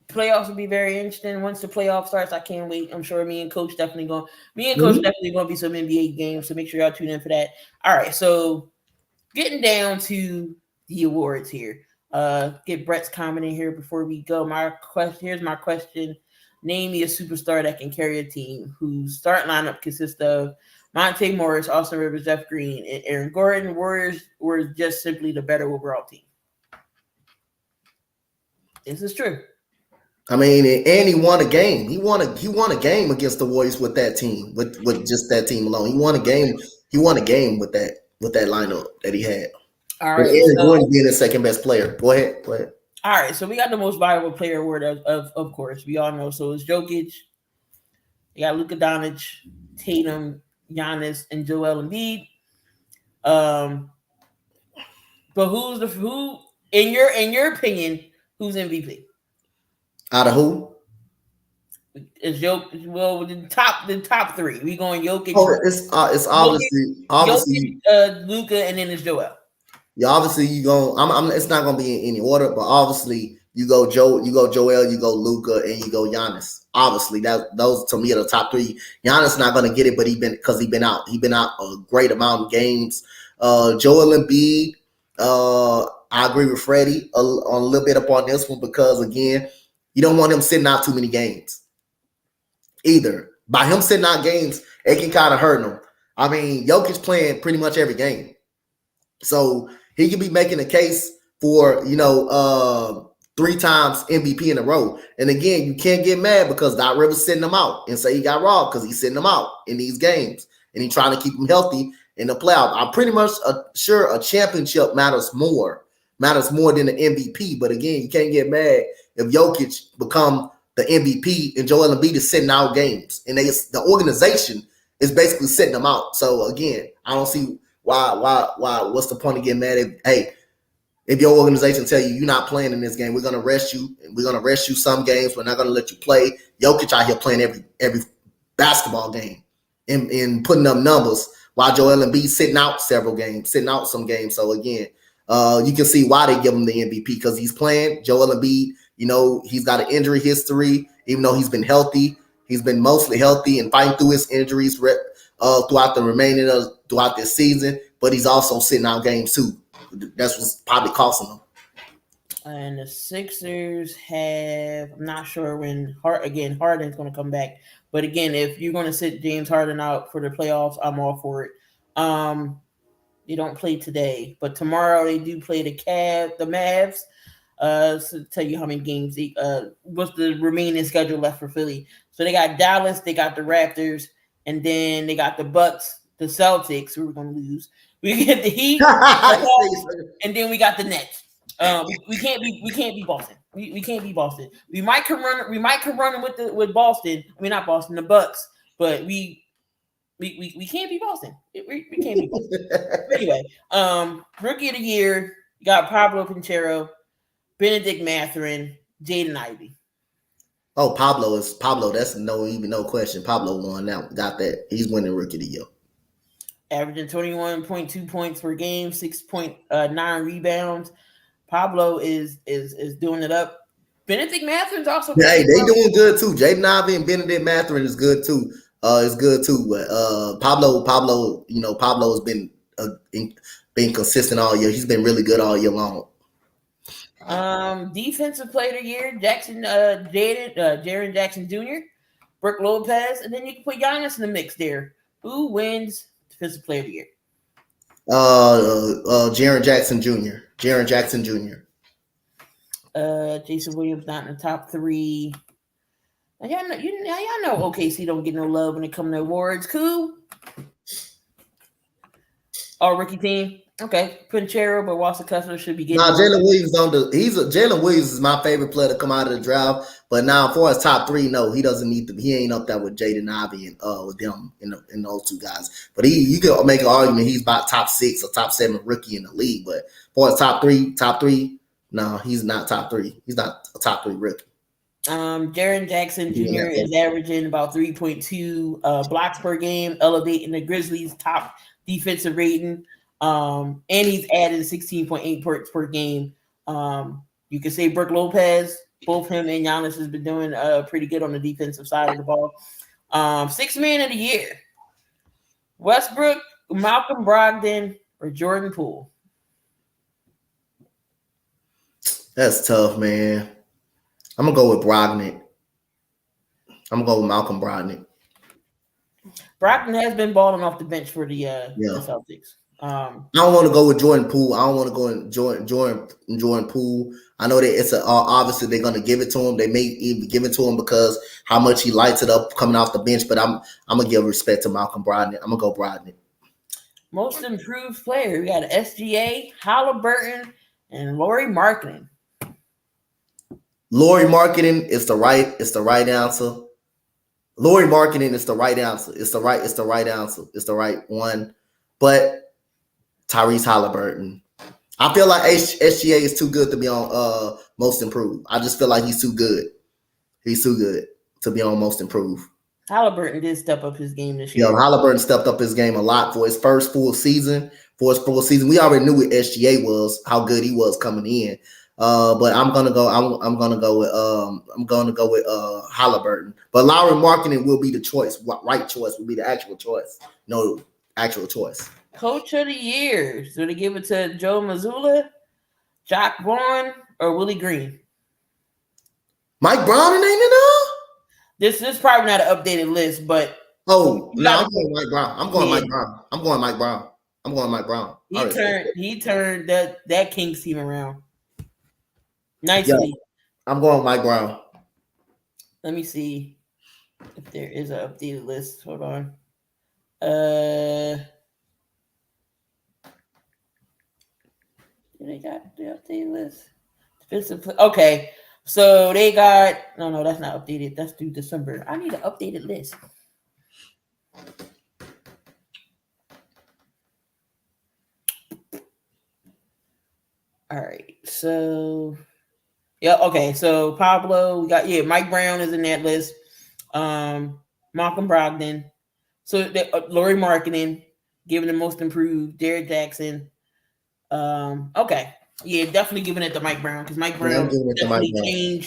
playoffs will be very interesting. Once the playoff starts, I can't wait. I'm sure me and Coach definitely going to be some NBA games, so make sure y'all tune in for that. All right, so getting down to the awards here. Get Brett's comment in here before we go. Here's my question. Name me a superstar that can carry a team whose starting lineup consists of Monte Morris, Austin Rivers, Jeff Green, and Aaron Gordon. Warriors were just simply the better overall team. This is true. I mean, and he won a game. He won a game against the Warriors with that team, with just that team alone. He won a game. He won a game with that lineup that he had. All with right, Aaron Gordon being the second best player. Go ahead. All right, so we got the most valuable player award of course. We all know. So it's Jokic. You got Luka Doncic, Tatum, Giannis, and Joel Embiid. But who in your opinion, who's MVP? Out of who? Is Jokic? Well, the top three. We going Jokic. Oh, it's obviously Luka, and then it's Joel. Yeah, obviously you go. It's not gonna be in any order, but obviously you go Joel, you go Luka, and you go Giannis. Obviously, those to me are the top three. Giannis not gonna get it, but he's been out. He's been out a great amount of games. Joel Embiid. I agree with Freddie on a little bit upon this one because again, you don't want him sitting out too many games. Either by him sitting out games, it can kind of hurt him. I mean, Jokic's playing pretty much every game, so he could be making a case for 3 times MVP in a row. And again, you can't get mad because Doc Rivers sitting him out and say he got robbed because he's sitting him out in these games and he's trying to keep him healthy in the playoff. I'm pretty much sure a championship matters more than the MVP. But again, you can't get mad if Jokic become the MVP and Joel Embiid is sitting out games and the organization is basically sitting them out. So again, I don't see why what's the point of getting mad if your organization tell you you're not playing in this game, we're gonna rest you and we're gonna rest you some games, we're not gonna let you play. Jokic out here playing every basketball game and putting up numbers while Joel Embiid sitting out some games. So again, you can see why they give him the MVP because he's playing. Joel Embiid, he's got an injury history, even though he's been healthy. He's been mostly healthy and fighting through his injuries throughout this season, but he's also sitting out games too. That's what's probably costing them. And the Sixers I'm not sure when Harden's going to come back. But again, if you're going to sit James Harden out for the playoffs, I'm all for it. They don't play today, but tomorrow they do play the Mavs. So to tell you how many games what's the remaining schedule left for Philly. So they got Dallas, they got the Raptors, and then they got the Bucks, the Celtics, who we're going to lose. We get the Heat, and then we got the Nets. We can't be Boston. We can't be Boston. We might come run with Boston. I mean, not Boston, the Bucks, but we can't be Boston. We can't be Boston. Anyway, rookie of the year, you got Pablo Pincheiro, Benedict Mathurin, Jaden Ivey. Oh, Pablo. That's no question. Pablo won that. Got that. He's winning rookie of the year. Averaging 21.2 points per game, 6.9 rebounds. Pablo is doing it up. Benedict Mathurin's also they doing good too. Jaden Ivey and Benedict Mathurin is good too. But Pablo, Pablo's been consistent all year. He's been really good all year long. Defensive player of the year, Jaren Jackson Jr., Brook Lopez, and then you can put Giannis in the mix there. Who wins defensive player of the year? Jaren Jackson Jr. Jason Williams not in the top 3. Now, y'all know OKC don't get no love when it comes to awards. Cool. All rookie team. Okay, Pincheiro, but Walter Kessler should be getting. Jalen Williams Jalen Williams is my favorite player to come out of the draft. But now, for his top 3, no, he doesn't need to. He ain't up there with Jaden Ivey and with them in those two guys. But you can make an argument he's about top 6 or top 7 rookie in the league. But for his top three, no, he's not top 3. He's not a top 3 rookie. Jaren Jackson Jr. is averaging about 3.2 blocks per game, elevating the Grizzlies' top defensive rating. And he's added 16.8 points per game. You can say Brook Lopez, both him and Giannis has been doing pretty good on the defensive side of the ball. 6th man of the year: Westbrook, Malcolm Brogdon, or Jordan Poole. That's tough, man. I'm gonna go with Brogdon. I'm gonna go with Malcolm Brogdon. Brockton has been balling off the bench for the Celtics. I don't want to go with Jordan Poole. I don't want to go in Jordan Poole. I know that it's obviously they're gonna give it to him. They may even give it to him because how much he lights it up coming off the bench. But I'm gonna give respect to Malcolm Brogdon. I'm gonna go Brogdon. Most improved player. We got SGA, Halliburton, and Lauri Markkanen. Lauri Markkanen is the right answer. Lauri Markkanen is the right answer. It's the right answer. It's the right one. But Tyrese Halliburton. I feel like SGA is too good to be on most improved. I just feel like he's too good. He's too good to be on most improved. Halliburton did step up his game this year. Yeah, Halliburton stepped up his game a lot for his first full season. We already knew what SGA was, how good he was coming in. But I'm gonna go with Halliburton. But Lauri Markkanen will be the choice. Right choice will be the actual choice. No actual choice. Coach of the year. So they give it to Joe Mazzulla, Jacque Vaughn, or Willie Green. Mike Brown ain't in there? This is probably not an updated list, but I'm going Mike Brown. I'm going Mike Brown. He turned that Kings team around nicely. Yeah, I'm going Mike Brown. Let me see if there is an updated list. Hold on. They got the updated list. Okay. So they got no, that's not updated. That's through December. I need an updated list. All right. So okay. So Pablo, we got Mike Brown is in that list. Malcolm Brogdon. So Lauri Markkanen, given the most improved, Derek Jackson. Okay. Yeah, definitely giving it to Mike Brown because Mike Brown definitely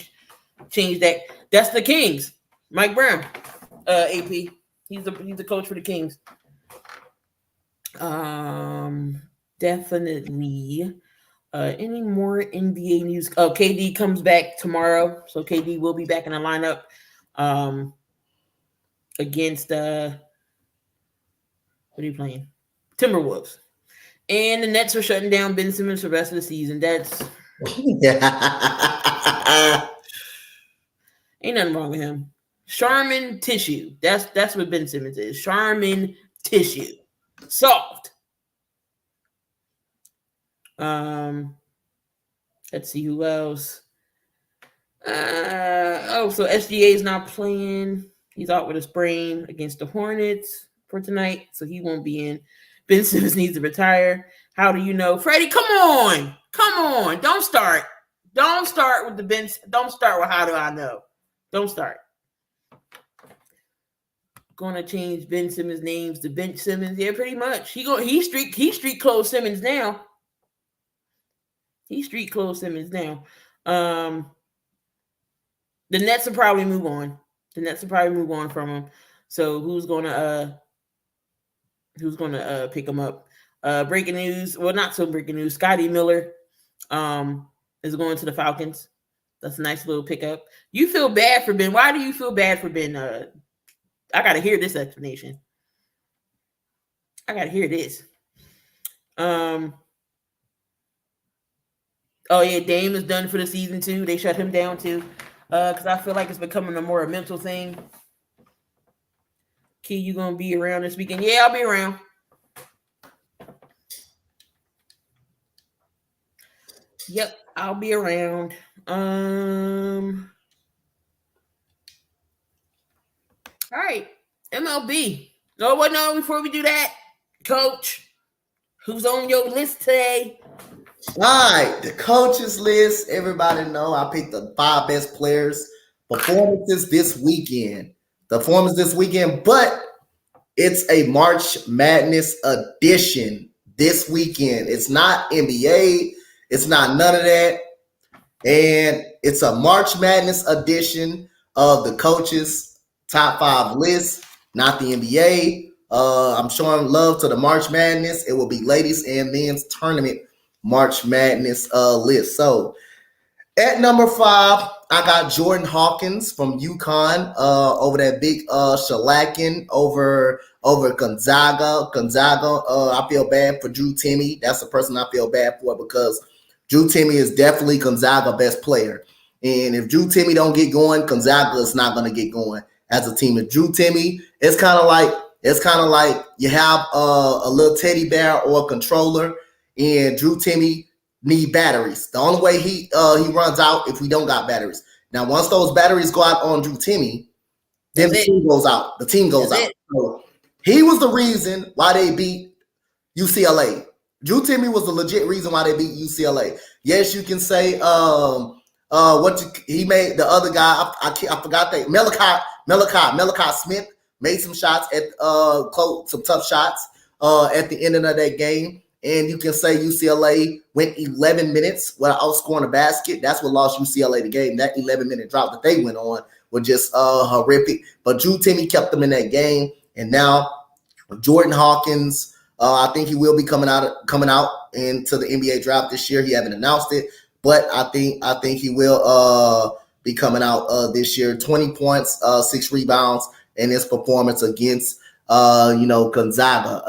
changed that. That's the Kings. Mike Brown, AP. He's the coach for the Kings. Definitely. Any more NBA news? Oh, KD comes back tomorrow, so KD will be back in the lineup. Against what are you playing? Timberwolves. And the Nets are shutting down Ben Simmons for the rest of the season. That's ain't nothing wrong with him. Charmin tissue. That's what Ben Simmons is. Charmin tissue. Soft. Let's see who else. So SGA is not playing. He's out with a sprain against the Hornets for tonight, so he won't be in. Ben Simmons needs to retire. How do you know? Freddie, come on. Don't start. Don't start with the Ben. Don't start with how do I know. Don't start. Gonna change Ben Simmons' names to Bench Simmons. Yeah, pretty much. He street clothes Simmons now. The Nets will probably move on. From him. So who's gonna pick him up? Breaking news. Well, not so breaking news. Scotty Miller is going to the Falcons. That's a nice little pickup. You feel bad for Ben. Why do you feel bad for Ben? I gotta hear this explanation. I gotta hear this. Oh yeah, Dame is done for the season too. They shut him down too. Because I feel like it's becoming a more mental thing. Key, you gonna be around this weekend? Yeah, I'll be around. Yep, I'll be around. All right, MLB. No, before we do that, Coach, who's on your list today? All right, the coaches list. Everybody know I picked the 5 best players' performances this weekend. But it's a March Madness edition this weekend. It's not NBA. It's not none of that. And it's a March Madness edition of the coaches' top 5 list, not the NBA. I'm showing love to the March Madness. It will be ladies and men's tournament March Madness list. So At number 5, I got Jordan Hawkins from UConn over that big shellacking over Gonzaga. I feel bad for Drew Timme. That's the person I feel bad for because Drew Timme is definitely Gonzaga best player. And if Drew Timme don't get going, Gonzaga is not going to get going as a team. If Drew Timme, it's kind of like you have a little teddy bear or a controller, and Drew Timme need batteries. The only way he runs out if we don't got batteries. Now, once those batteries go out on Drew Timme, then the team goes out. The team goes out. So he was the reason why they beat UCLA. Drew Timme was the legit reason why they beat UCLA. Yes, you can say he made the other guy. I forgot that Malachi Smith made some shots at some tough shots at the end of that game. And you can say UCLA went 11 minutes without scoring a basket. That's what lost UCLA the game. That 11-minute drought that they went on was just horrific. But Drew Timme kept them in that game. And now Jordan Hawkins, I think he will be coming out into the NBA draft this year. He haven't announced it, but I think he will be coming out this year. 20 points, 6 rebounds in his performance against Gonzaga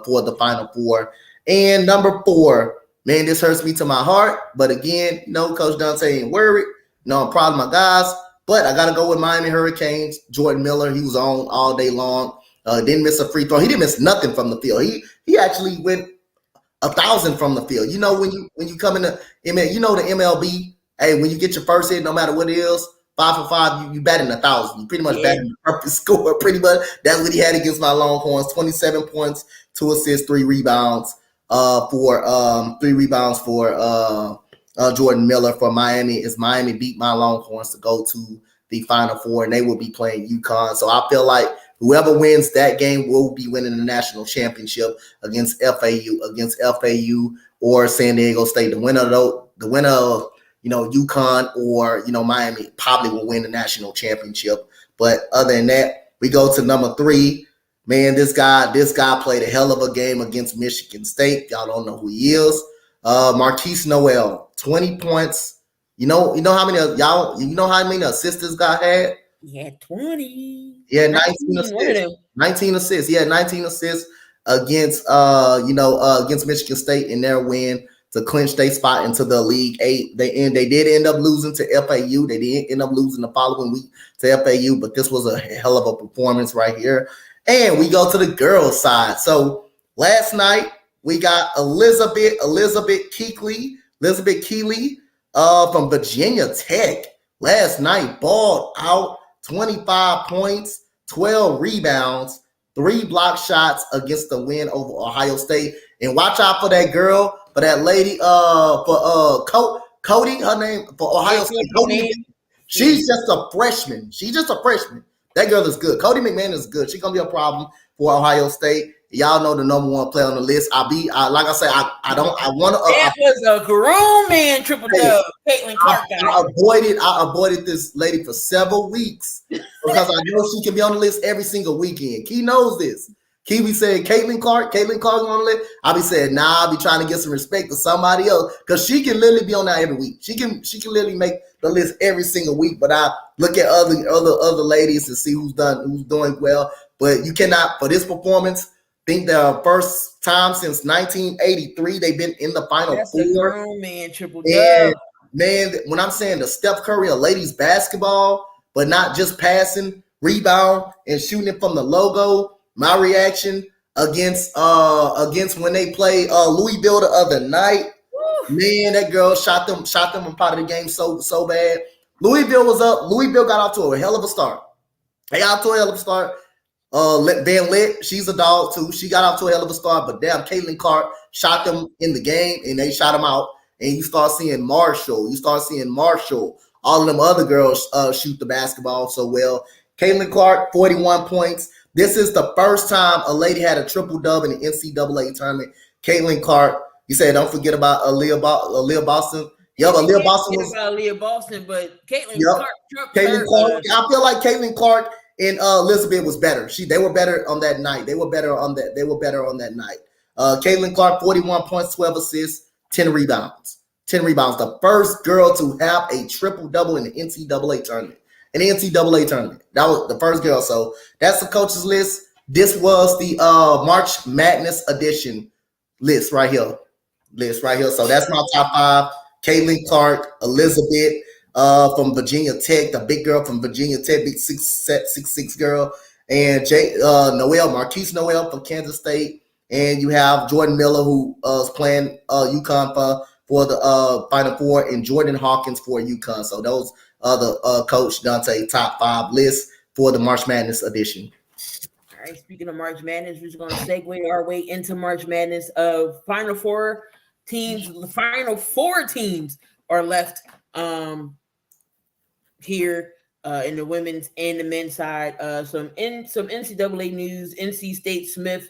for the Final Four. And number 4, man, this hurts me to my heart. But again, Coach Donte ain't worried. I'm proud of my guys. But I got to go with Miami Hurricanes. Jordan Miller, he was on all day long. Didn't miss a free throw. He didn't miss nothing from the field. He actually went 1,000 from the field. When you come in the the MLB, hey, when you get your first hit, no matter what it is, 5 for 5, you batting 1,000. You pretty much batting the perfect score. Pretty much that's what he had against my Longhorns. 27 points, 2 assists, 3 rebounds for Jordan Miller for Miami. As Miami beat my Longhorns to go to the Final Four, and they will be playing UConn. So I feel like whoever wins that game will be winning the national championship against FAU or San Diego State. The winner of UConn or Miami probably will win the national championship. But other than that, we go to number 3. Man, this guy played a hell of a game against Michigan State. Y'all don't know who he is. Marquise Noel, 20 points. You know how many assists this guy had? Yeah, 20. Yeah, 19 assists. 19 assists. Yeah, 19 assists against against Michigan State in their win to clinch their spot into the League 8. They did end up losing to FAU. They did end up losing the following week to FAU, but this was a hell of a performance right here. And we go to the girls' side. So last night we got Elizabeth Keeley from Virginia Tech. Last night balled out, 25 points, 12 rebounds, 3 block shots against the win over Ohio State. And watch out for that girl. For that lady, for Cody, her name for Ohio State. Cody, she's just a freshman. That girl is good. Cody McMahon is good. She's gonna be a problem for Ohio State. Y'all know the number 1 player on the list. That was a grown man triple dub. Caitlin Clark. I avoided this lady for several weeks because I know she can be on the list every single weekend. Key knows this. Key be saying Caitlin Clark on the list. I be saying, I'll be trying to get some respect to somebody else because she can literally be on that every week. She can literally make the list every single week. But I look at other ladies and see who's doing well. But you cannot, for this performance, think the first time since 1983 they've been in the Final Four. That's a grown man triple dub. And man, when I'm saying the Steph Curry of ladies basketball, but not just passing, rebound, and shooting it from the logo. My reaction against when they played Louisville the other night, man, that girl shot them on part of the game so bad. Louisville was up. Louisville got off to a hell of a start. Van Lit, she's a dog too. She got off to a hell of a start, but damn, Caitlin Clark shot them in the game, and they shot them out. And you start seeing Marshall. All of them other girls shoot the basketball so well. Caitlin Clark, 41 points. This is the first time a lady had a triple-dub in the NCAA tournament. Caitlin Clark. You said don't forget about Aaliyah Boston. Yeah, but Aaliyah Boston was about Aaliyah Boston, but Caitlin Clark. Caitlin Clark. I feel like Caitlin Clark and Elizabeth was better. They were better on that night. Caitlin Clark, 41 points, 12 assists, 10 rebounds. 10 rebounds. The first girl to have a triple-double in the NCAA tournament. That was the first girl. So that's the coaches list. This was the March Madness edition list right here. So that's my top 5. Caitlin Clark, Elizabeth from Virginia Tech, the big girl from Virginia Tech, big 6'6" girl, and Marquise Noel from Kansas State. And you have Jordan Miller, who is playing UConn for the Final Four, and Jordan Hawkins for UConn. So those are the Coach Donte top 5 lists for the March Madness edition. All right, speaking of March Madness, we're just going to segue our way into March Madness. Final four teams. The final 4 teams are left here in the women's and the men's side. Some NCAA news. NC State Smith,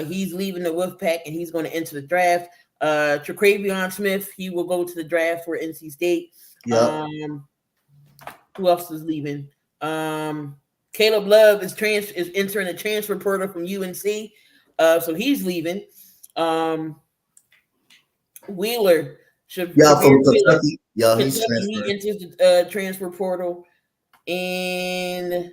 he's leaving the Wolfpack and he's going to enter the draft. Traquavion Smith, he will go to the draft for NC State. Yep. Who else is leaving? Caleb Love is entering the transfer portal from UNC, so he's leaving. Wheeler from Kentucky. Yeah, he enters the transfer portal. And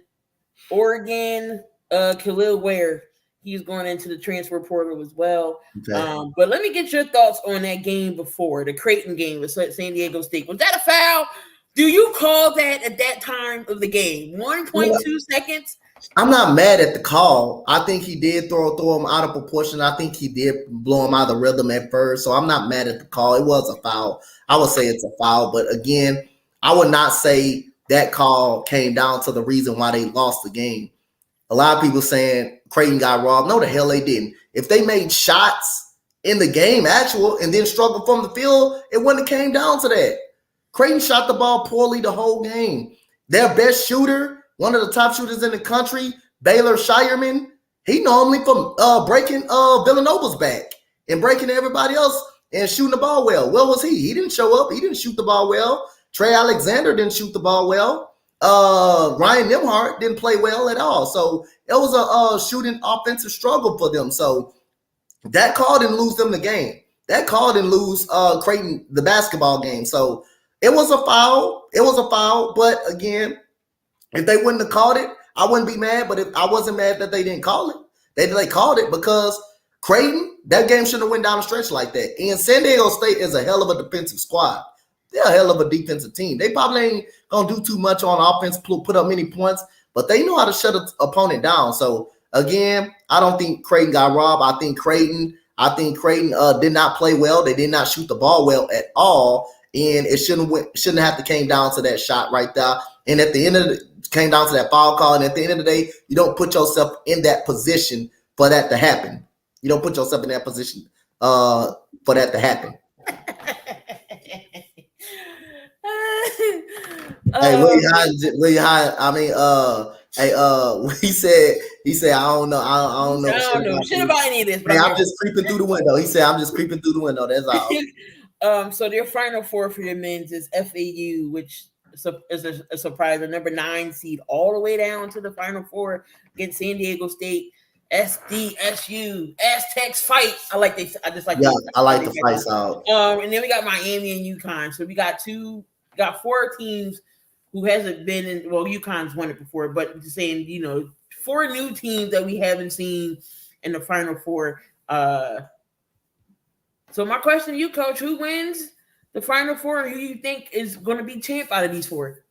Oregon, Khalil Ware, he's going into the transfer portal as well. Okay. But let me get your thoughts on that game before, the Creighton game with San Diego State. Was that a foul? Do you call that at that time of the game? 1.2 seconds? I'm not mad at the call. I think he did throw him out of proportion. I think he did blow him out of the rhythm at first. So I'm not mad at the call. It was a foul. I would say it's a foul. But again, I would not say that call came down to the reason why they lost the game. A lot of people saying Creighton got robbed. No, the hell they didn't. If they made shots in the game, and then struggled from the field, it wouldn't have came down to that. Creighton shot the ball poorly the whole game. Their best shooter, one of the top shooters in the country, Baylor Shireman, he normally from breaking Villanova's back and breaking everybody else and shooting the ball well. Where was he? He didn't show up. He didn't shoot the ball well. Trey Alexander didn't shoot the ball well. Ryan Nembhard didn't play well at all. So it was a shooting offensive struggle for them. So that call didn't lose them the game. That call didn't lose Creighton the basketball game. So it was a foul. But again, if they wouldn't have called it, I wouldn't be mad. But if I wasn't mad that they didn't call it, they called it because Creighton, that game shouldn't have went down the stretch like that. And San Diego State is a hell of a defensive squad. They're a hell of a defensive team. They probably ain't gonna do too much on offense, put up many points, but they know how to shut an opponent down. So again, I don't think Creighton got robbed. I think Creighton did not play well. They did not shoot the ball well at all. And it shouldn't have to came down to that shot right there. And at the end of it, came down to that foul call. And at the end of the day, you don't put yourself in that position for that to happen. You don't put yourself in that position for that to happen. He said, I don't know shit about any of this. Man, I'm just creeping through the window. He said, I'm just creeping through the window. That's all. So their final 4 for your men's is FAU, which is a surprise, a number 9 seed, all the way down to the final 4 against San Diego State. SDSU, Aztecs fight. I just like the fights out. And then we got Miami and UConn. So we got 4 teams who hasn't been in. Well, UConn's won it before, but just saying, 4 new teams that we haven't seen in the final 4. So my question to you, Coach, who wins the final 4, and who you think is going to be champ out of these 4?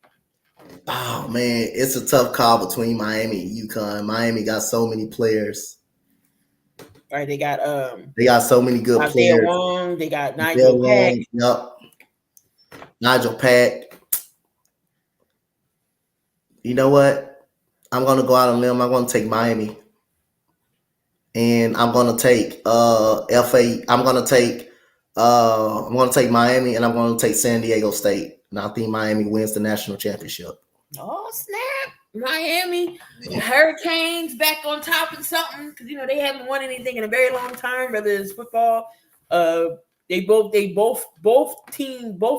Oh man, it's a tough call between Miami and UConn. Miami got so many players. All right, they got so many good Isaiah players. Wong, they got Nigel Pack. Yep. Nigel Pack. You know what? I'm gonna go out on a limb. I'm gonna take Miami. And I'm gonna take I'm gonna take Miami, and I'm gonna take San Diego State. And I think Miami wins the national championship. Oh, snap. Miami, the Hurricanes back on top of something, because they haven't won anything in a very long time, whether it's football. Both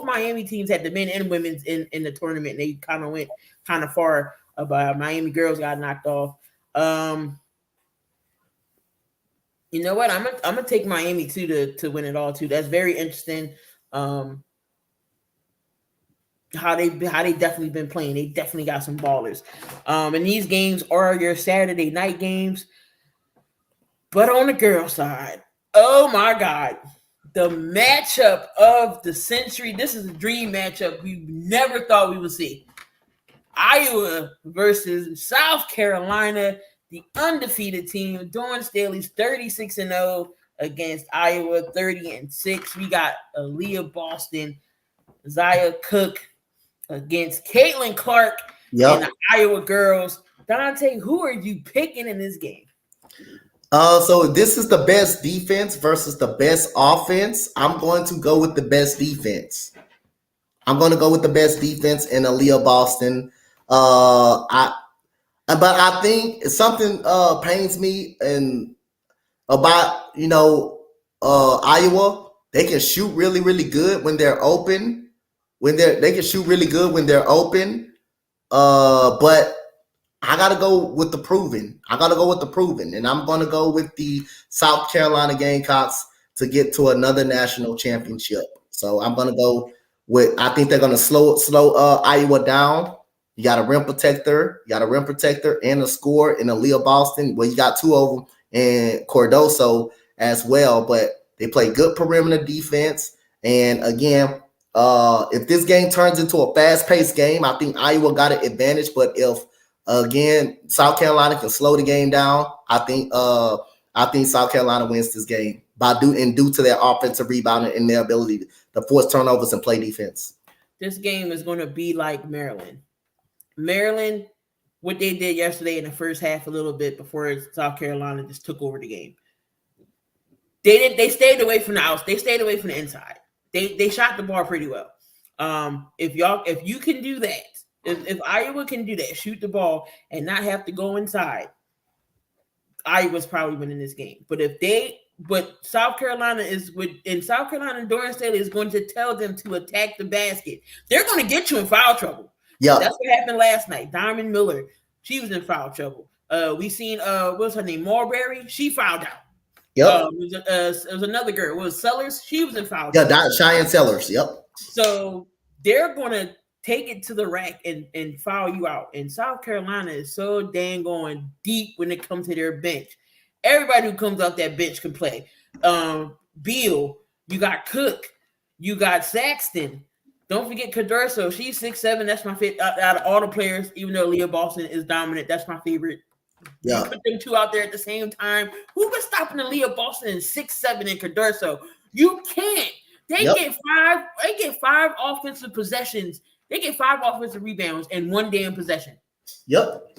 Miami teams had the men and women's in the tournament, and they kind of went kind of far. But Miami girls got knocked off. You know what? I'm gonna take Miami too to win it all too. That's very interesting. how they definitely been playing. They definitely got some ballers. And these games are your Saturday night games. But on the girl side, oh my God, the matchup of the century. This is a dream matchup we never thought we would see. Iowa versus South Carolina, the undefeated team. Dawn Staley's 36-0 against Iowa 30-6. We got Aaliyah Boston, Zaya Cook against Caitlin Clark and the Iowa girls. Donte, who are you picking in this game? So this is the best defense versus the best offense. I'm going to go with the best defense. I'm going to go with the best defense in Aaliyah Boston. But I think something pains me and about Iowa. They can shoot really, really good when they're open. They can shoot really good when they're open. But I got to go with the proven. And I'm going to go with the South Carolina Gamecocks to get to another national championship. So I'm going to go with, I think they're going to slow Iowa down. You got a rim protector, and a scorer in Aaliyah Boston. Well, you got two of them and Cardoso as well, but they play good perimeter defense. And again, if this game turns into a fast-paced game, I think Iowa got an advantage. But if again South Carolina can slow the game down, I think South Carolina wins this game due to their offensive rebounding and their ability to force turnovers and play defense. This game is going to be like Maryland. Maryland, what they did yesterday in the first half a little bit before South Carolina just took over the game. They stayed away from the outs. They stayed away from the inside. They shot the ball pretty well. If you can do that, if Iowa can do that, shoot the ball and not have to go inside, Iowa's probably winning this game. But South Carolina and Dawn Staley is going to tell them to attack the basket. They're going to get you in foul trouble. Yeah, that's what happened last night. Diamond Miller, she was in foul trouble. We seen what's her name, Marbury. She fouled out. Yep. It was another girl. It was Sellers. She was in foul trouble. Yeah, Cheyenne Sellers. Yep. So they're gonna take it to the rack and foul you out. And South Carolina is so dang going deep when it comes to their bench. Everybody who comes off that bench can play. Beal, you got Cook, you got Saxton. Don't forget Cardoso. She's 6'7". That's my favorite out of all the players. Even though Leah Boston is dominant, that's my favorite. Yeah, you put them two out there at the same time. Who was stopping Leah Boston in 6'7" and Cardoso? You can't. They get five offensive possessions. They get 5 offensive rebounds in one damn possession. Yep.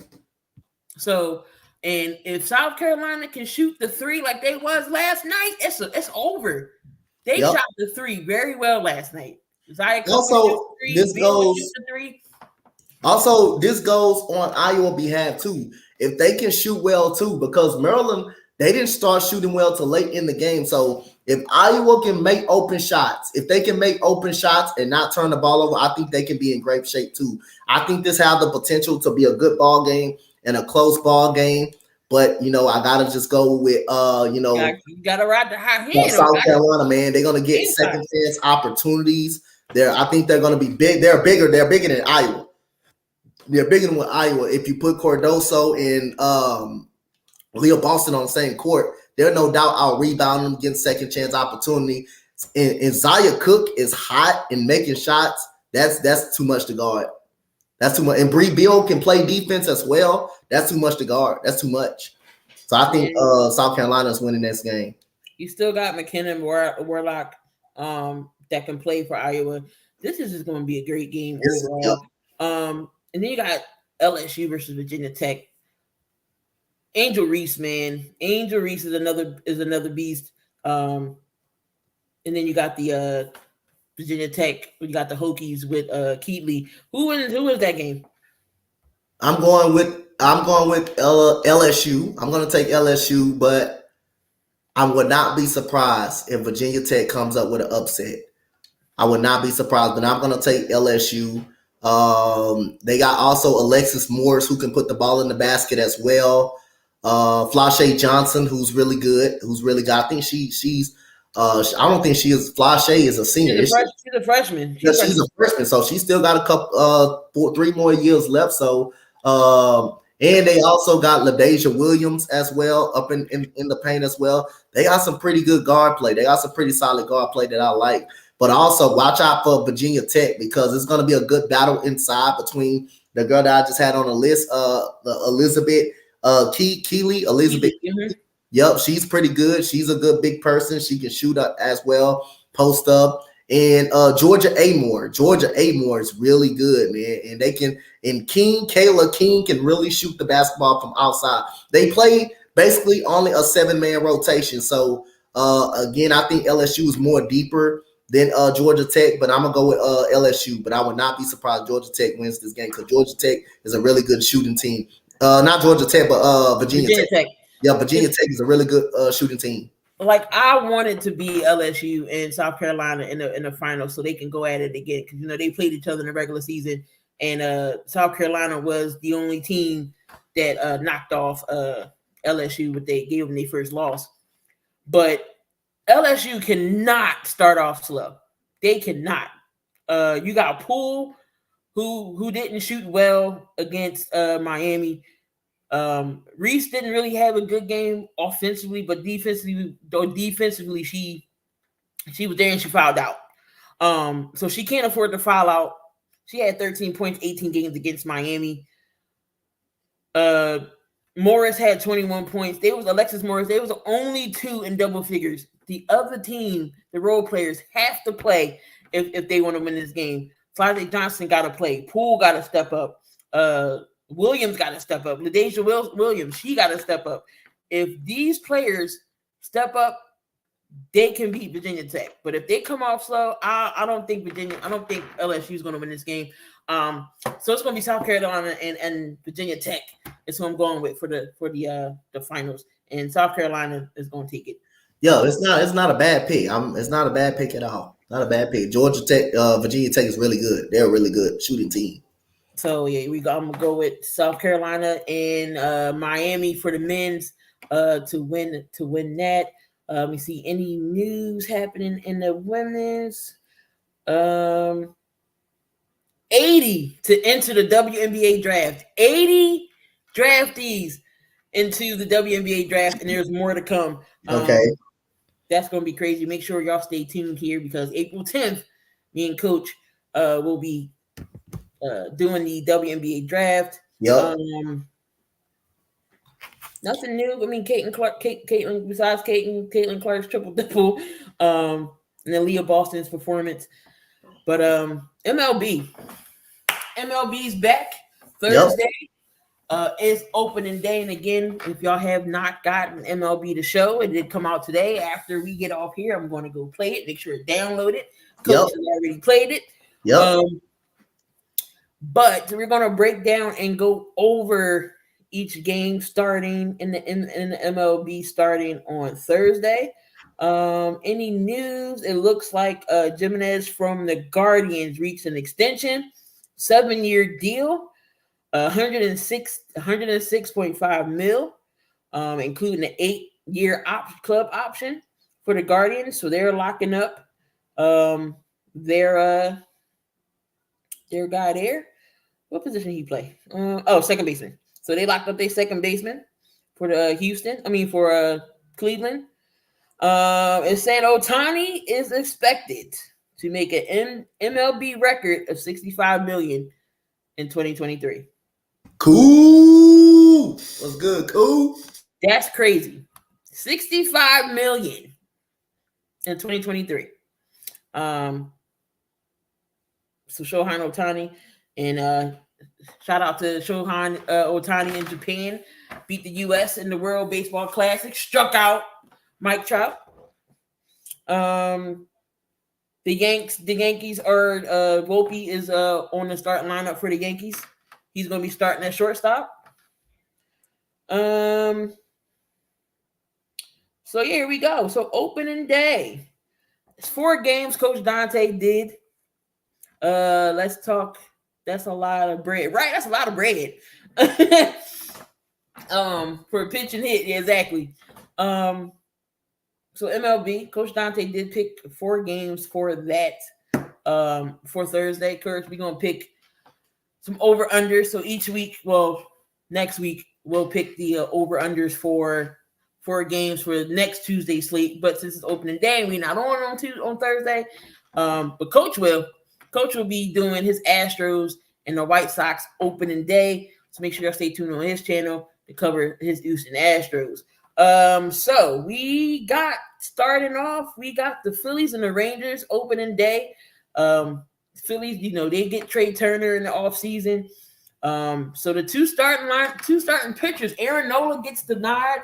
So, and if South Carolina can shoot the 3 like they was last night, it's over. They shot the 3 very well last night. Also, this goes on Iowa behalf too. If they can shoot well too, because Maryland, they didn't start shooting well till late in the game. So if Iowa can make open shots, and not turn the ball over, I think they can be in great shape too. I think this has the potential to be a good ball game and a close ball game. But I gotta just go with you gotta ride the high hand. South Carolina, man, they're gonna get second chance opportunities. I think they're going to be big. They're bigger than Iowa. They're bigger than Iowa. If you put Cardoso and Leah Boston on the same court, they're no doubt out rebounding them, getting second chance opportunity. And Zaya Cook is hot and making shots. That's too much to guard. That's too much. And Bree Beal can play defense as well. That's too much to guard. That's too much. So I think South Carolina is winning this game. You still got McKinnon, Warlock, that can play for Iowa. This is just going to be a great game overall. And then you got LSU versus Virginia Tech. Angel Reese, man. Angel Reese is another beast. And then you got the Virginia Tech. You got the Hokies with Keatley. Who wins that game? I'm going with LSU. I'm going to take LSU, but I would not be surprised if Virginia Tech comes up with an upset. I would not be surprised, but I'm going to take LSU. They got also Alexis Morris, who can put the ball in the basket as well. Flashay Johnson, who's really good. I think she's I don't think she is. Flashe is a senior. She's a freshman. She's a freshman, so she still got a couple, 3 more years left. So, and they also got LaDasia Williams as well up in the paint as well. They got some pretty good guard play. They got some pretty solid guard play that I like. But also watch out for Virginia Tech because it's going to be a good battle inside between the girl that I just had on the list, the Elizabeth Keeley. Mm-hmm. Yep, she's pretty good. She's a good big person. She can shoot up as well, post up. And Georgia Amore. Georgia Amore is really good, man. And they can, and Kayla King can really shoot the basketball from outside. They play basically only a 7-man rotation. So again, I think LSU is more deeper than Georgia Tech, but I'm gonna go with LSU. But I would not be surprised Georgia Tech wins this game because Georgia Tech is a really good shooting team. Not Georgia Tech, but Virginia Tech. Yeah, Virginia Tech is a really good shooting team. Like I wanted to be LSU and South Carolina in the finals so they can go at it again because they played each other in the regular season, and South Carolina was the only team that knocked off LSU when they gave them their first loss. But LSU cannot start off slow. They cannot. You got Poole who didn't shoot well against Miami. Reese didn't really have a good game offensively, but defensively she was there and she fouled out. So she can't afford to foul out. She had 13 points, 18 games against Miami. Morris had 21 points. Alexis Morris. They was the only 2 in double figures. The other team, the role players, have to play if they want to win this game. Flazé Johnson got to play. Poole got to step up. Williams got to step up. LaDasia Williams, she got to step up. If these players step up, they can beat Virginia Tech. But if they come off slow, I don't think LSU is going to win this game. So it's going to be South Carolina and Virginia Tech. Is who I'm going with for the finals. And South Carolina is going to take it. Yo, it's not a bad pick. It's not a bad pick at all. Not a bad pick. Georgia Tech, Virginia Tech is really good. They're a really good shooting team. So yeah, I'm gonna go with South Carolina and Miami for the men's to win that. Let me see any news happening in the women's. 80 to enter the WNBA draft. 80 draftees into the WNBA draft, and there's more to come. Okay. That's going to be crazy. Make sure y'all stay tuned here because April 10th, me and Coach will be doing the WNBA draft. Yep. Nothing new. I mean, Caitlin Clark's triple-double, and then Leah Boston's performance. But MLB's back Thursday. Yep. It's opening day, and again, if y'all have not gotten MLB The Show, it did come out today. After we get off here, I'm going to go play it. Make sure to download it. Coach has already played it. Yep. But we're going to break down and go over each game starting in the MLB starting on Thursday. Any news? It looks like Jimenez from the Guardians reached an extension, 7-year deal. 106.5 mil, including an 8-year club option for the Guardians. So they're locking up their guy there. What position he play? Second baseman. So they locked up their second baseman for the for Cleveland. It said Ohtani is expected to make an MLB record of $65 million in 2023. Cool. What's good? Cool. That's crazy. $65 million in 2023. So Shohei Ohtani and shout out to Shohei Ohtani in Japan. Beat the U.S. in the World Baseball Classic. Struck out Mike Trout. The Yankees are Volpe is on the starting lineup for the Yankees. He's going to be starting at shortstop. So yeah, here we go. So opening day. It's 4 games Coach Donte did. Let's talk. That's a lot of bread. Right? That's a lot of bread. For a pitch and hit. Yeah, exactly. So So MLB, Coach Donte did pick 4 games for that for Thursday. Coach, we're gonna pick some over-unders. So each week, next week, we'll pick the over-unders for 4 games for next Tuesday slate. But since it's opening day, we're not on Thursday. But Coach will be doing his Astros and the White Sox opening day. So make sure y'all stay tuned on his channel to cover his Houston Astros. So we got starting off. We got the Phillies and the Rangers opening day. Phillies, they get Trey Turner in the offseason. So the two starting pitchers, Aaron Nola gets the nod,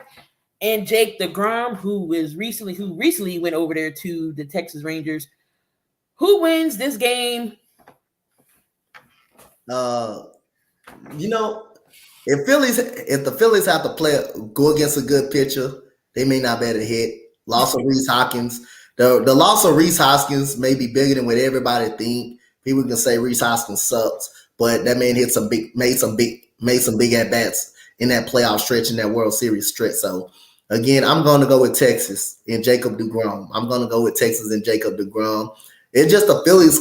and Jake DeGrom, who recently went over there to the Texas Rangers. Who wins this game? If the Phillies have to go against a good pitcher, they may not be able to hit. Loss of Reese Hoskins. The loss of Reese Hoskins may be bigger than what everybody think. People can say Reese Hoskins sucks, but that man made some big at bats in that playoff stretch, in that World Series stretch. So again, I'm going to go with Texas and Jacob DeGrom. It's just the Phillies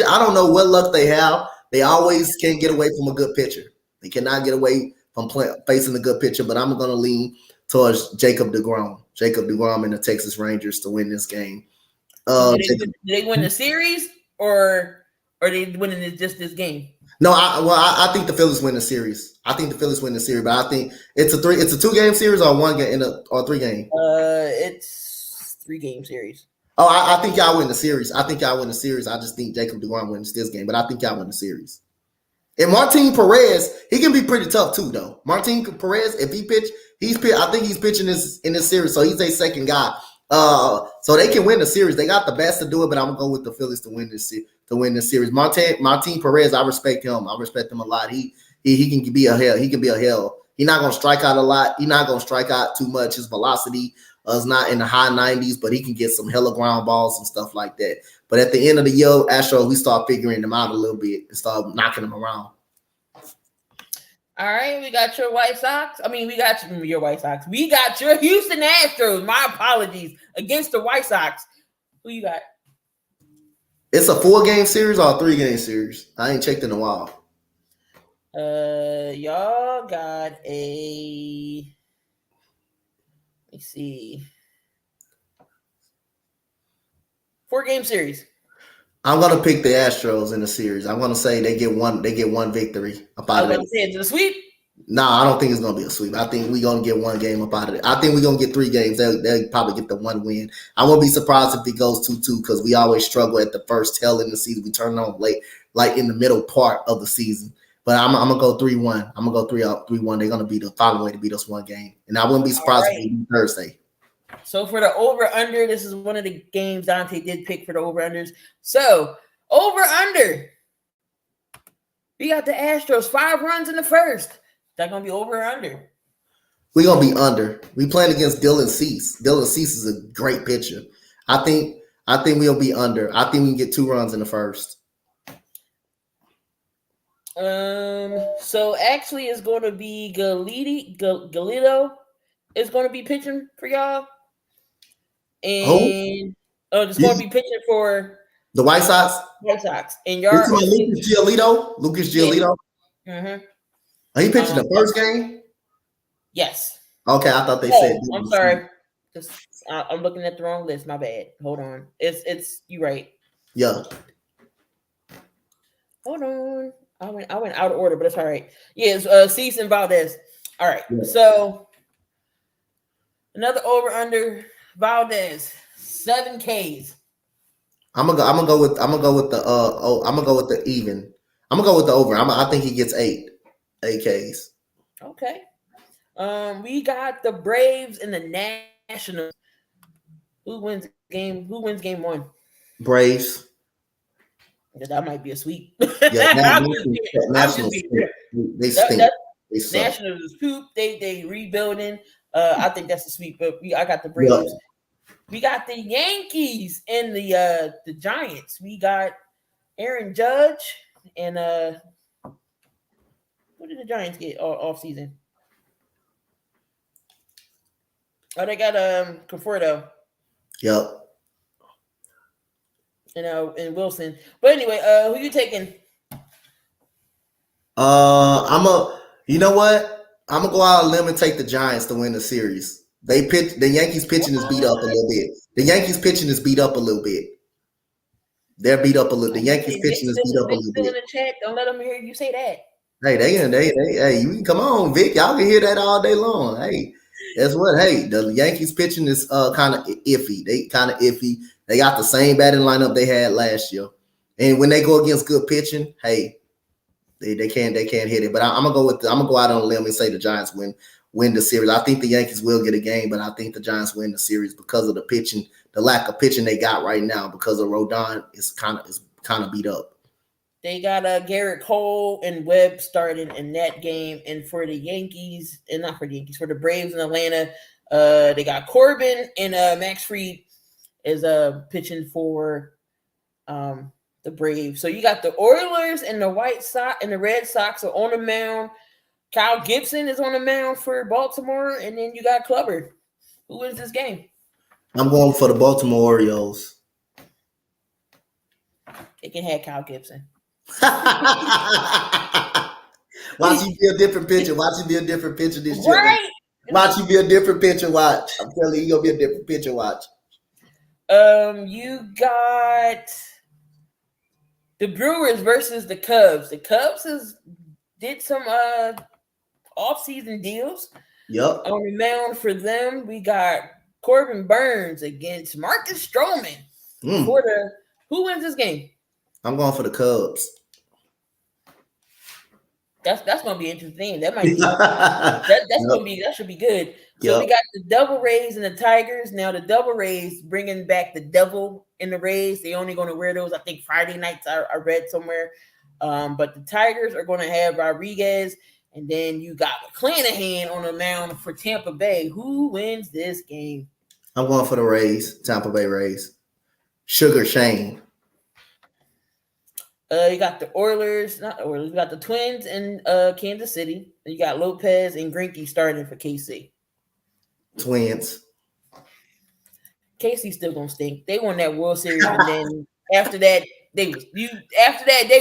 I don't know what luck they have. They always can't get away from a good pitcher. They cannot get away from facing a good pitcher, but I'm going to lean towards Jacob DeGrom and the Texas Rangers to win this game. Did they win the series, or are they winning just this game? No, I think the Phillies win the series. But I think it's a 2-game series or 1 game or 3 game. It's 3-game series. Oh, I think y'all win the series. I just think Jacob DeGrom wins this game, but I think y'all win the series. And Martin Perez, he can be pretty tough too, though. Martin Perez, if he pitch, I think he's pitching in this series, so he's a second guy. So they can win the series. They got the best to do it, but I'm gonna go with the Phillies to win this series. Martin Perez, I respect him. I respect him a lot. He can be a hell. He's not gonna strike out a lot. He's not gonna strike out too much. His velocity is not in the high 90s, but he can get some hella ground balls and stuff like that. But at the end of the year, Astros, we start figuring them out a little bit and start knocking them around. All right, we got your White Sox. We got your White Sox. We got your Houston Astros. My apologies. Against the White Sox. Who you got? It's a 4-game series or a 3-game series? I ain't checked in a while. Y'all got a... Let's see. 4-game series. I'm gonna pick the Astros in the series. I'm gonna say they get one victory. I was going to say it's a sweep. No, I don't think it's gonna be a sweep. I think we're gonna get 1 game up out of it. I think we're gonna get 3 games. They'll probably get the 1 win. I won't be surprised if it goes 2-2 because we always struggle at the first tail in the season. We turn on late, like in the middle part of the season. But I'm gonna go 3-1. I'm gonna go 3-1. They're gonna beat us, find a way to beat us 1 game, and I wouldn't be surprised if we beat Thursday. So for the over-under, this is one of the games Donte did pick for the over-unders. So, over-under. We got the Astros, 5 runs in the first. Is that going to be over or under? We're going to be under. We playing against Dylan Cease. Dylan Cease is a great pitcher. I think we'll be under. I think we can get 2 runs in the first. So actually it's going to be Galito is going to be pitching for y'all. And it's going to be pitching for the White Sox. And y'all Lucas Giolito. Yeah. Mm-hmm. Are he pitching the first game? Yes. Okay, I thought they said. I'm sorry. I'm looking at the wrong list. My bad. Hold on. It's you right. Yeah. Hold on. I went out of order, but it's all right. Yeah, it's Cease and Valdez. All right. Yeah. So another over under Valdez, 7 Ks. I'm gonna go with the even. I'm gonna go with the over. I think he gets 8 Ks. Okay. We got the Braves and the Nationals. Who wins game 1? Braves. Yeah, that might be a sweep. Yeah, Nationals. They stink. Nationals is poop. They rebuilding. I think that's a sweep. But I got the Braves. Yeah. We got the Yankees and the Giants. We got Aaron Judge and what did the Giants get off season? Oh, they got Conforto Yep. and Wilson. But anyway, who you taking? You know what? I'm gonna go out on a limb and take the Giants to win the series. The Yankees pitching is beat up a little bit. The Yankees pitching is beat up a little bit. They're beat up a little. The Yankees pitching is beat up a little Still in bit. the chat. Don't let them hear you say that. Hey, hey, you can come on, Vic. Y'all can hear that all day long. Hey, that's what. Hey, the Yankees pitching is kind of iffy. They kind of iffy. They got the same batting lineup they had last year, and when they go against good pitching, hey, they can't hit it. But I'm gonna go out on a limb and say the Giants win the series. I think the Yankees will get a game, but I think the Giants win the series because of the pitching, the lack of pitching they got right now because of Rodon is kind of beat up. They got Garrett Cole and Webb starting in that game, and for the Yankees, and not for the Yankees, for the Braves in Atlanta, they got Corbin and Max Fried is pitching for the Braves. So you got the Oilers and the White Sox and the Red Sox are on the mound. Kyle Gibson is on the mound for Baltimore, and then you got Clubber. Who wins this game? I'm going for the Baltimore Orioles. They can have Kyle Gibson. Watch you be a different pitcher. Watch you be a different pitcher this year. Right? Watch you be a different pitcher. Watch. I'm telling you, you're gonna be a different pitcher. Watch. You got the Brewers versus the Cubs. The Cubs did some off-season deals. Yep. On the mound for them, we got Corbin Burns against Marcus Stroman. Who wins this game? I'm going for the Cubs. That's gonna be interesting. That might be that should be good. So we got the Devil Rays and the Tigers. Now the Devil Rays bringing back the Devil in the Rays. They only going to wear those, I think, Friday nights. I read somewhere. But the Tigers are going to have Rodriguez, and then you got McClanahan on the mound for Tampa Bay. Who wins this game? I'm going for the Rays, Tampa Bay Rays. Sugar Shane. You got the Oilers, not the Oilers. You got the Twins in Kansas City. And you got Lopez and Greinke starting for KC. Twins. KC still gonna stink. They won that World Series, and then after that, they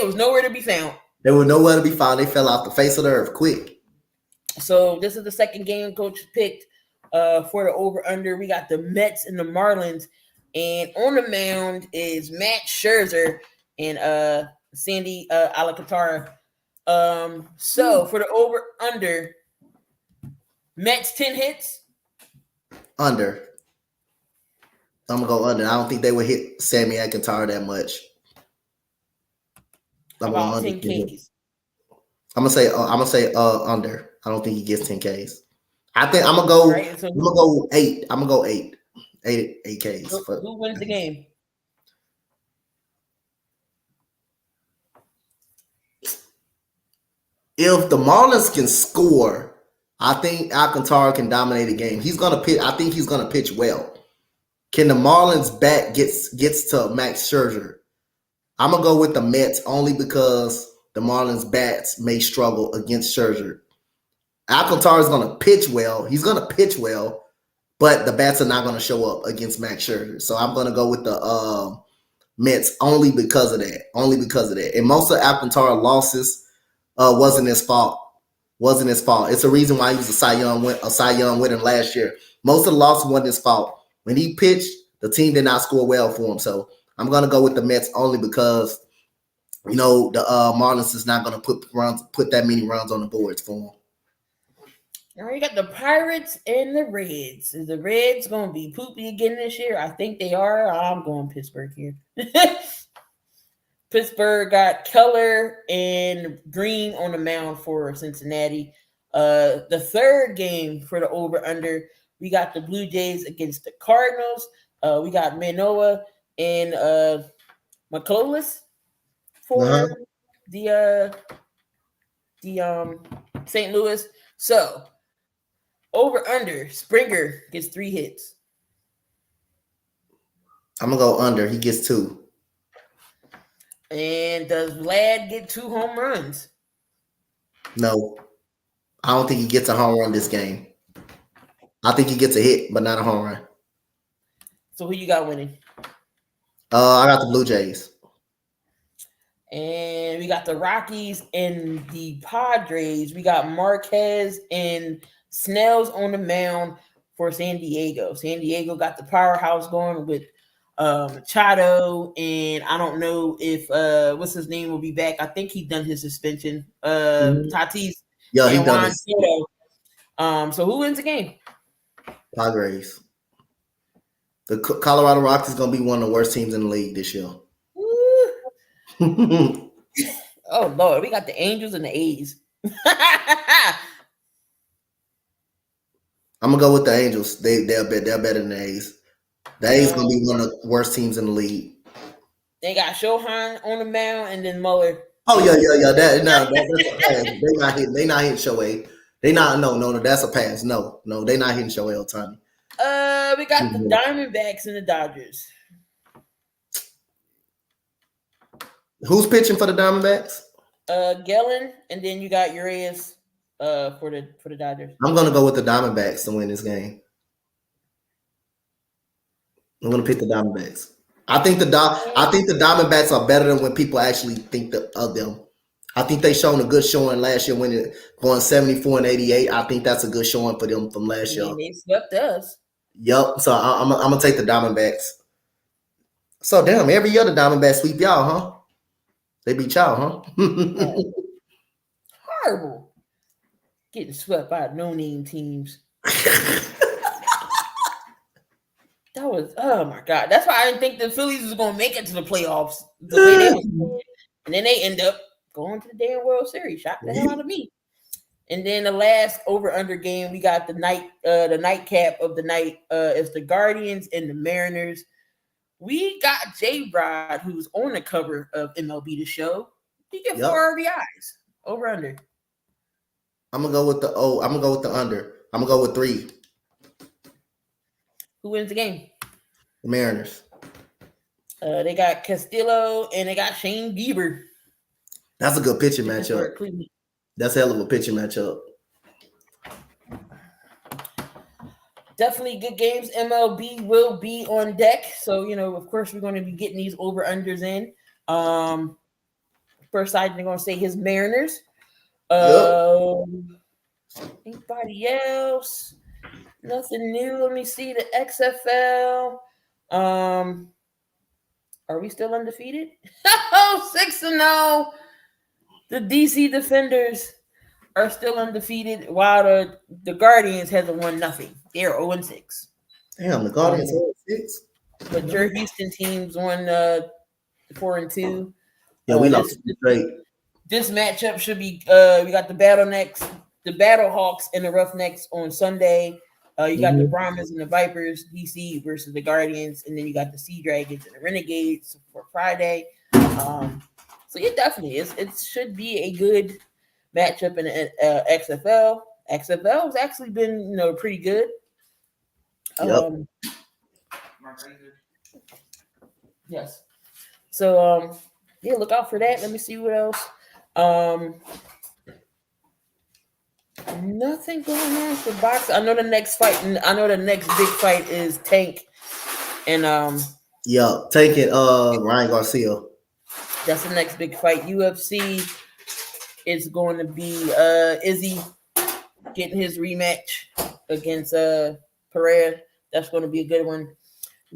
was nowhere to be found. They were nowhere to be found. They fell off the face of the earth quick. So this is the second game coach picked for the over-under. We got the Mets and the Marlins, and on the mound is Matt Scherzer and Sandy Alcantara. So for the over-under, Mets 10 hits. Under. I'm gonna go under. I don't think they would hit Sammy Alcantara that much. About 10 Ks. I'm gonna say under. I don't think he gets 10 Ks. I think I'm gonna go. Right, so I'm gonna go 8. I'm gonna go 8. 8 Ks. Who wins the game? If the Marlins can score, I think Alcantara can dominate the game. He's gonna pitch. I think he's gonna pitch well. Can the Marlins bat gets to Max Scherzer? I'm gonna go with the Mets only because the Marlins bats may struggle against Scherzer. Alcantara is gonna pitch well. He's gonna pitch well, but the bats are not gonna show up against Max Scherzer. So I'm gonna go with the Mets only because of that. Only because of that. And most of Alcantara losses wasn't his fault. Wasn't his fault. It's a reason why he was a Cy Young winner last year. Most of the losses wasn't his fault. When he pitched, the team did not score well for him. So I'm gonna go with the Mets only because the Marlins is not gonna put that many runs on the boards for him. All right, you got the Pirates and the Reds. Is the Reds gonna be poopy again this year? I think they are. I'm going Pittsburgh here. Pittsburgh got Keller and Green on the mound for Cincinnati. The third game for the over-under, we got the Blue Jays against the Cardinals. We got Manoah and McCullers for the St. Louis. So over-under, Springer gets 3 hits. I'm gonna go under. He gets 2. And does Vlad get 2 home runs? No, I don't think he gets a home run this game. I think he gets a hit, but not a home run. So who you got winning? I got the Blue Jays. And we got the Rockies and the Padres. We got Marquez and Snell's on the mound for San Diego. San Diego got the powerhouse going with Machado, and I don't know if what's his name will be back. I think he done his suspension. Tatis Yeah, he and done Juan it. Soto. So who wins the game? Padres. The Colorado Rockies is going to be one of the worst teams in the league this year. Oh Lord, we got the Angels and the A's. I'm gonna go with the Angels. They're better than the A's. The A's gonna be one of the worst teams in the league. They got Shohei on the mound and then Muller. Oh yeah. That's a pass. They not hitting Shohei. They not no. That's a pass. No, they not hitting Shohei Ohtani. We got the Diamondbacks and the Dodgers. Who's pitching for the Diamondbacks? Gellin, and then you got Urias for the Dodgers. I'm gonna go with the Diamondbacks to win this game. I'm gonna pick the Diamondbacks. I think the Diamondbacks are better than when people actually think of them. I think they shown a good showing last year when going 74 and 88. I think that's a good showing for them from last year. They swept us. Yep. So I'm gonna take the Diamondbacks. So damn, every year the Diamondbacks sweep y'all, huh? They beat y'all, huh? Horrible. Getting swept by no-name teams. That was, oh my God. That's why I didn't think the Phillies was going to make it to the playoffs the way they was playing. And then they end up going to the damn World Series. Shocked the hell out of me. And then the last over-under game, we got the nightcap of the night is the Guardians and the Mariners. We got J-Rod, who's on the cover of MLB The Show. He get 4 RBIs. Over under. I'm gonna go with the under. I'm gonna go with 3. Who wins the game? The Mariners. They got Castillo and they got Shane Bieber. That's a good pitching matchup. That's a hell of a pitching matchup. Definitely good games. MLB will be on deck. So, of course, we're going to be getting these over-unders in. First side, they're going to say his Mariners. Anybody else? Nothing new. Let me see the XFL. Are we still undefeated? 6-0. The DC Defenders are still undefeated, while the Guardians hasn't won nothing. They're 0-6. Damn, the Guardians 0-6. But your Houston teams won 4-2. Yeah, we lost straight. This matchup should be we got the Battlehawks and the Roughnecks on Sunday. You got the Brahmas and the Vipers, DC versus the Guardians, and then you got the Sea Dragons and the Renegades for Friday. So yeah, definitely, it should be a good matchup in the XFL. XFL has actually been, pretty good. Yes. So yeah, look out for that. Let me see what else. Nothing going on for boxing. I know the next big fight is Tank and Tank and Ryan Garcia. That's the next big fight. UFC is going to be Izzy getting his rematch against Pereira. That's going to be a good one.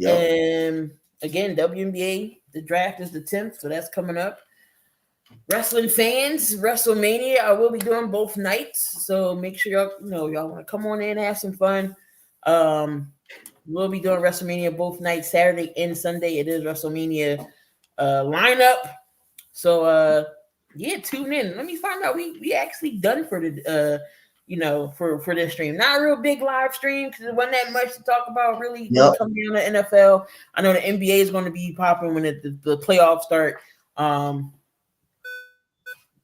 And again, WNBA, the draft is the 10th, so that's coming up. Wrestling fans, WrestleMania, I will be doing both nights, so make sure y'all want to come on in and have some fun. We'll be doing WrestleMania both nights, Saturday and Sunday. It is WrestleMania lineup, so tune in. Let me find out we actually done for the for this stream. Not a real big live stream because there wasn't that much to talk about really. Coming down the NFL, I know the NBA is going to be popping when the playoffs start.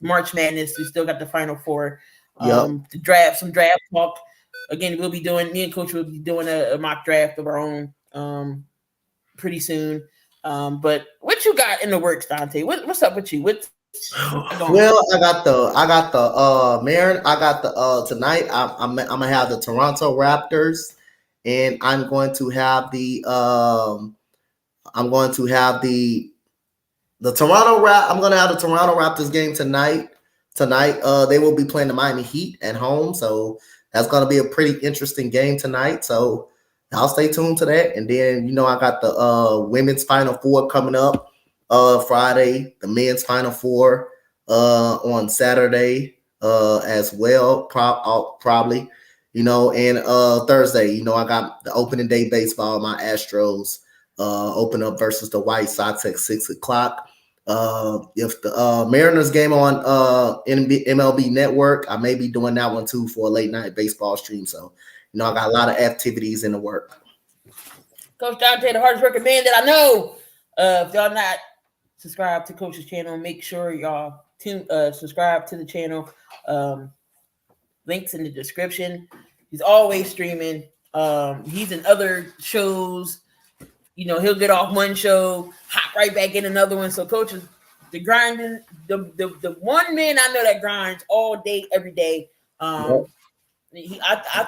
March Madness, we still got the Final Four. The draft, some draft talk. Again, me and Coach will be doing a mock draft of our own pretty soon. But what you got in the works, Donte? What's up with you? Well, I got the Marin. I got the tonight. I'm gonna have the Toronto Raptors, and I'm going to have the Toronto I'm gonna have the Toronto Raptors game tonight. They will be playing the Miami Heat at home, so that's gonna be a pretty interesting game tonight. So I'll stay tuned to that. And then I got the women's Final Four coming up Friday, the men's Final Four on Saturday as well, probably. And Thursday, I got the opening day baseball. My Astros open up versus the White Sox at 6:00. If the Mariners game on MLB Network, I may be doing that one too for a late night baseball stream. So, I got a lot of activities in the work. Coach Donte, the hardest working man that I know. If y'all not subscribe to Coach's channel, make sure y'all subscribe to the channel. Links in the description. He's always streaming. He's in other shows. He'll get off one show, hop right back in another one. So Coach is the grinding, the one man I know that grinds all day, every day. I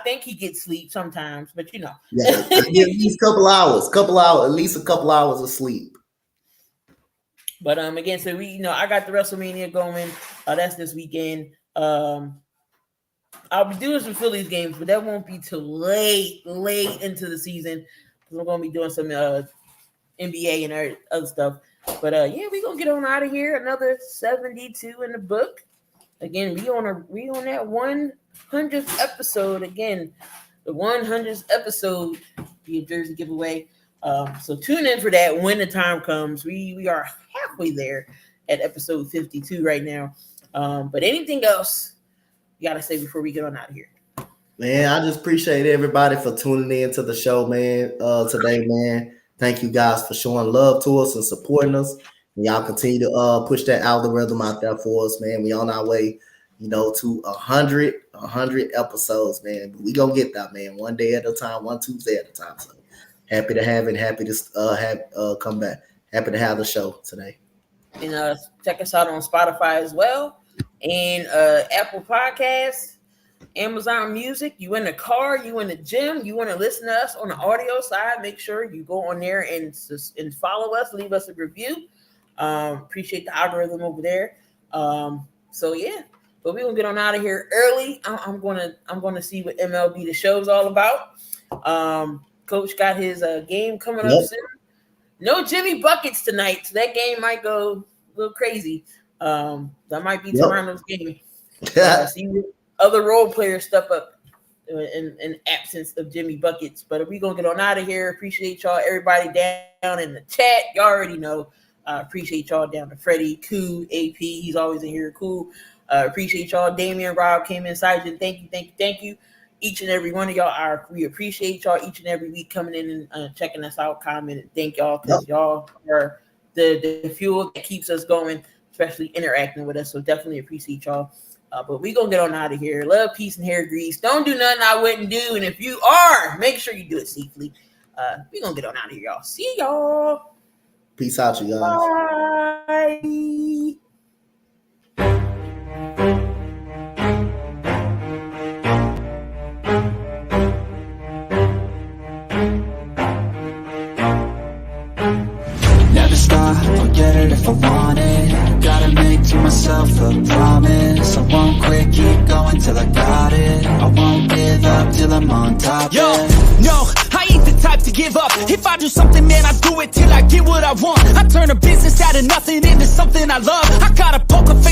think he gets sleep sometimes, but Yeah, at least a couple hours, at least a couple hours of sleep. But again, so I got the WrestleMania going. That's this weekend. I'll be doing some Phillies games, but that won't be till late into the season. We're gonna be doing some NBA and other stuff. But we're gonna get on out of here. Another 72 in the book. Again, we on that 100th episode. Again, the 100th episode be a jersey giveaway. So tune in for that when the time comes. We are halfway there at episode 52 right now. But anything else you gotta say before we get on out of here? Man, I just appreciate everybody for tuning in to the show, man. Today, man. Thank you guys for showing love to us and supporting us. And y'all continue to push that algorithm out there for us, man. We on our way, to 100 episodes, man. But we gonna get that, man. One day at a time, one Tuesday at a time. So happy to have it. Happy to have come back. Happy to have the show today. And check us out on Spotify as well, and Apple Podcasts. Amazon Music. You in the car, you in the gym, you want to listen to us on the audio side, make sure you go on there and follow us, leave us a review. Appreciate the algorithm over there. So yeah, but we're gonna get on out of here early. I'm gonna see what MLB the show's all about. Coach got his game coming up soon. No Jimmy Buckets tonight, so that game might go a little crazy. That might be Toronto's game. See other role players step up in absence of Jimmy Buckets. But we gonna get on out of here. Appreciate y'all, everybody down in the chat. Y'all already know. Appreciate y'all down to Freddie, Koo, AP. He's always in here. Cool. Appreciate y'all. Damian, Rob came inside you. Thank you. Each and every one of y'all we appreciate y'all each and every week coming in and checking us out, commenting. Thank y'all because y'all are the fuel that keeps us going, especially interacting with us. So definitely appreciate y'all. But we gonna get on out of here. Love, peace, and hair grease. Don't do nothing I wouldn't do. And if you are, make sure you do it safely. We gonna get on out of here, y'all. See y'all. Peace out, you guys. Bye. Never stop, I'll get it if I want it. Gotta make to myself a promise. I won't quit, keep going till I got it. I won't give up till I'm on top. Yo, no, I ain't the type to give up. If I do something, man, I do it till I get what I want. I turn a business out of nothing into something I love. I got a poker face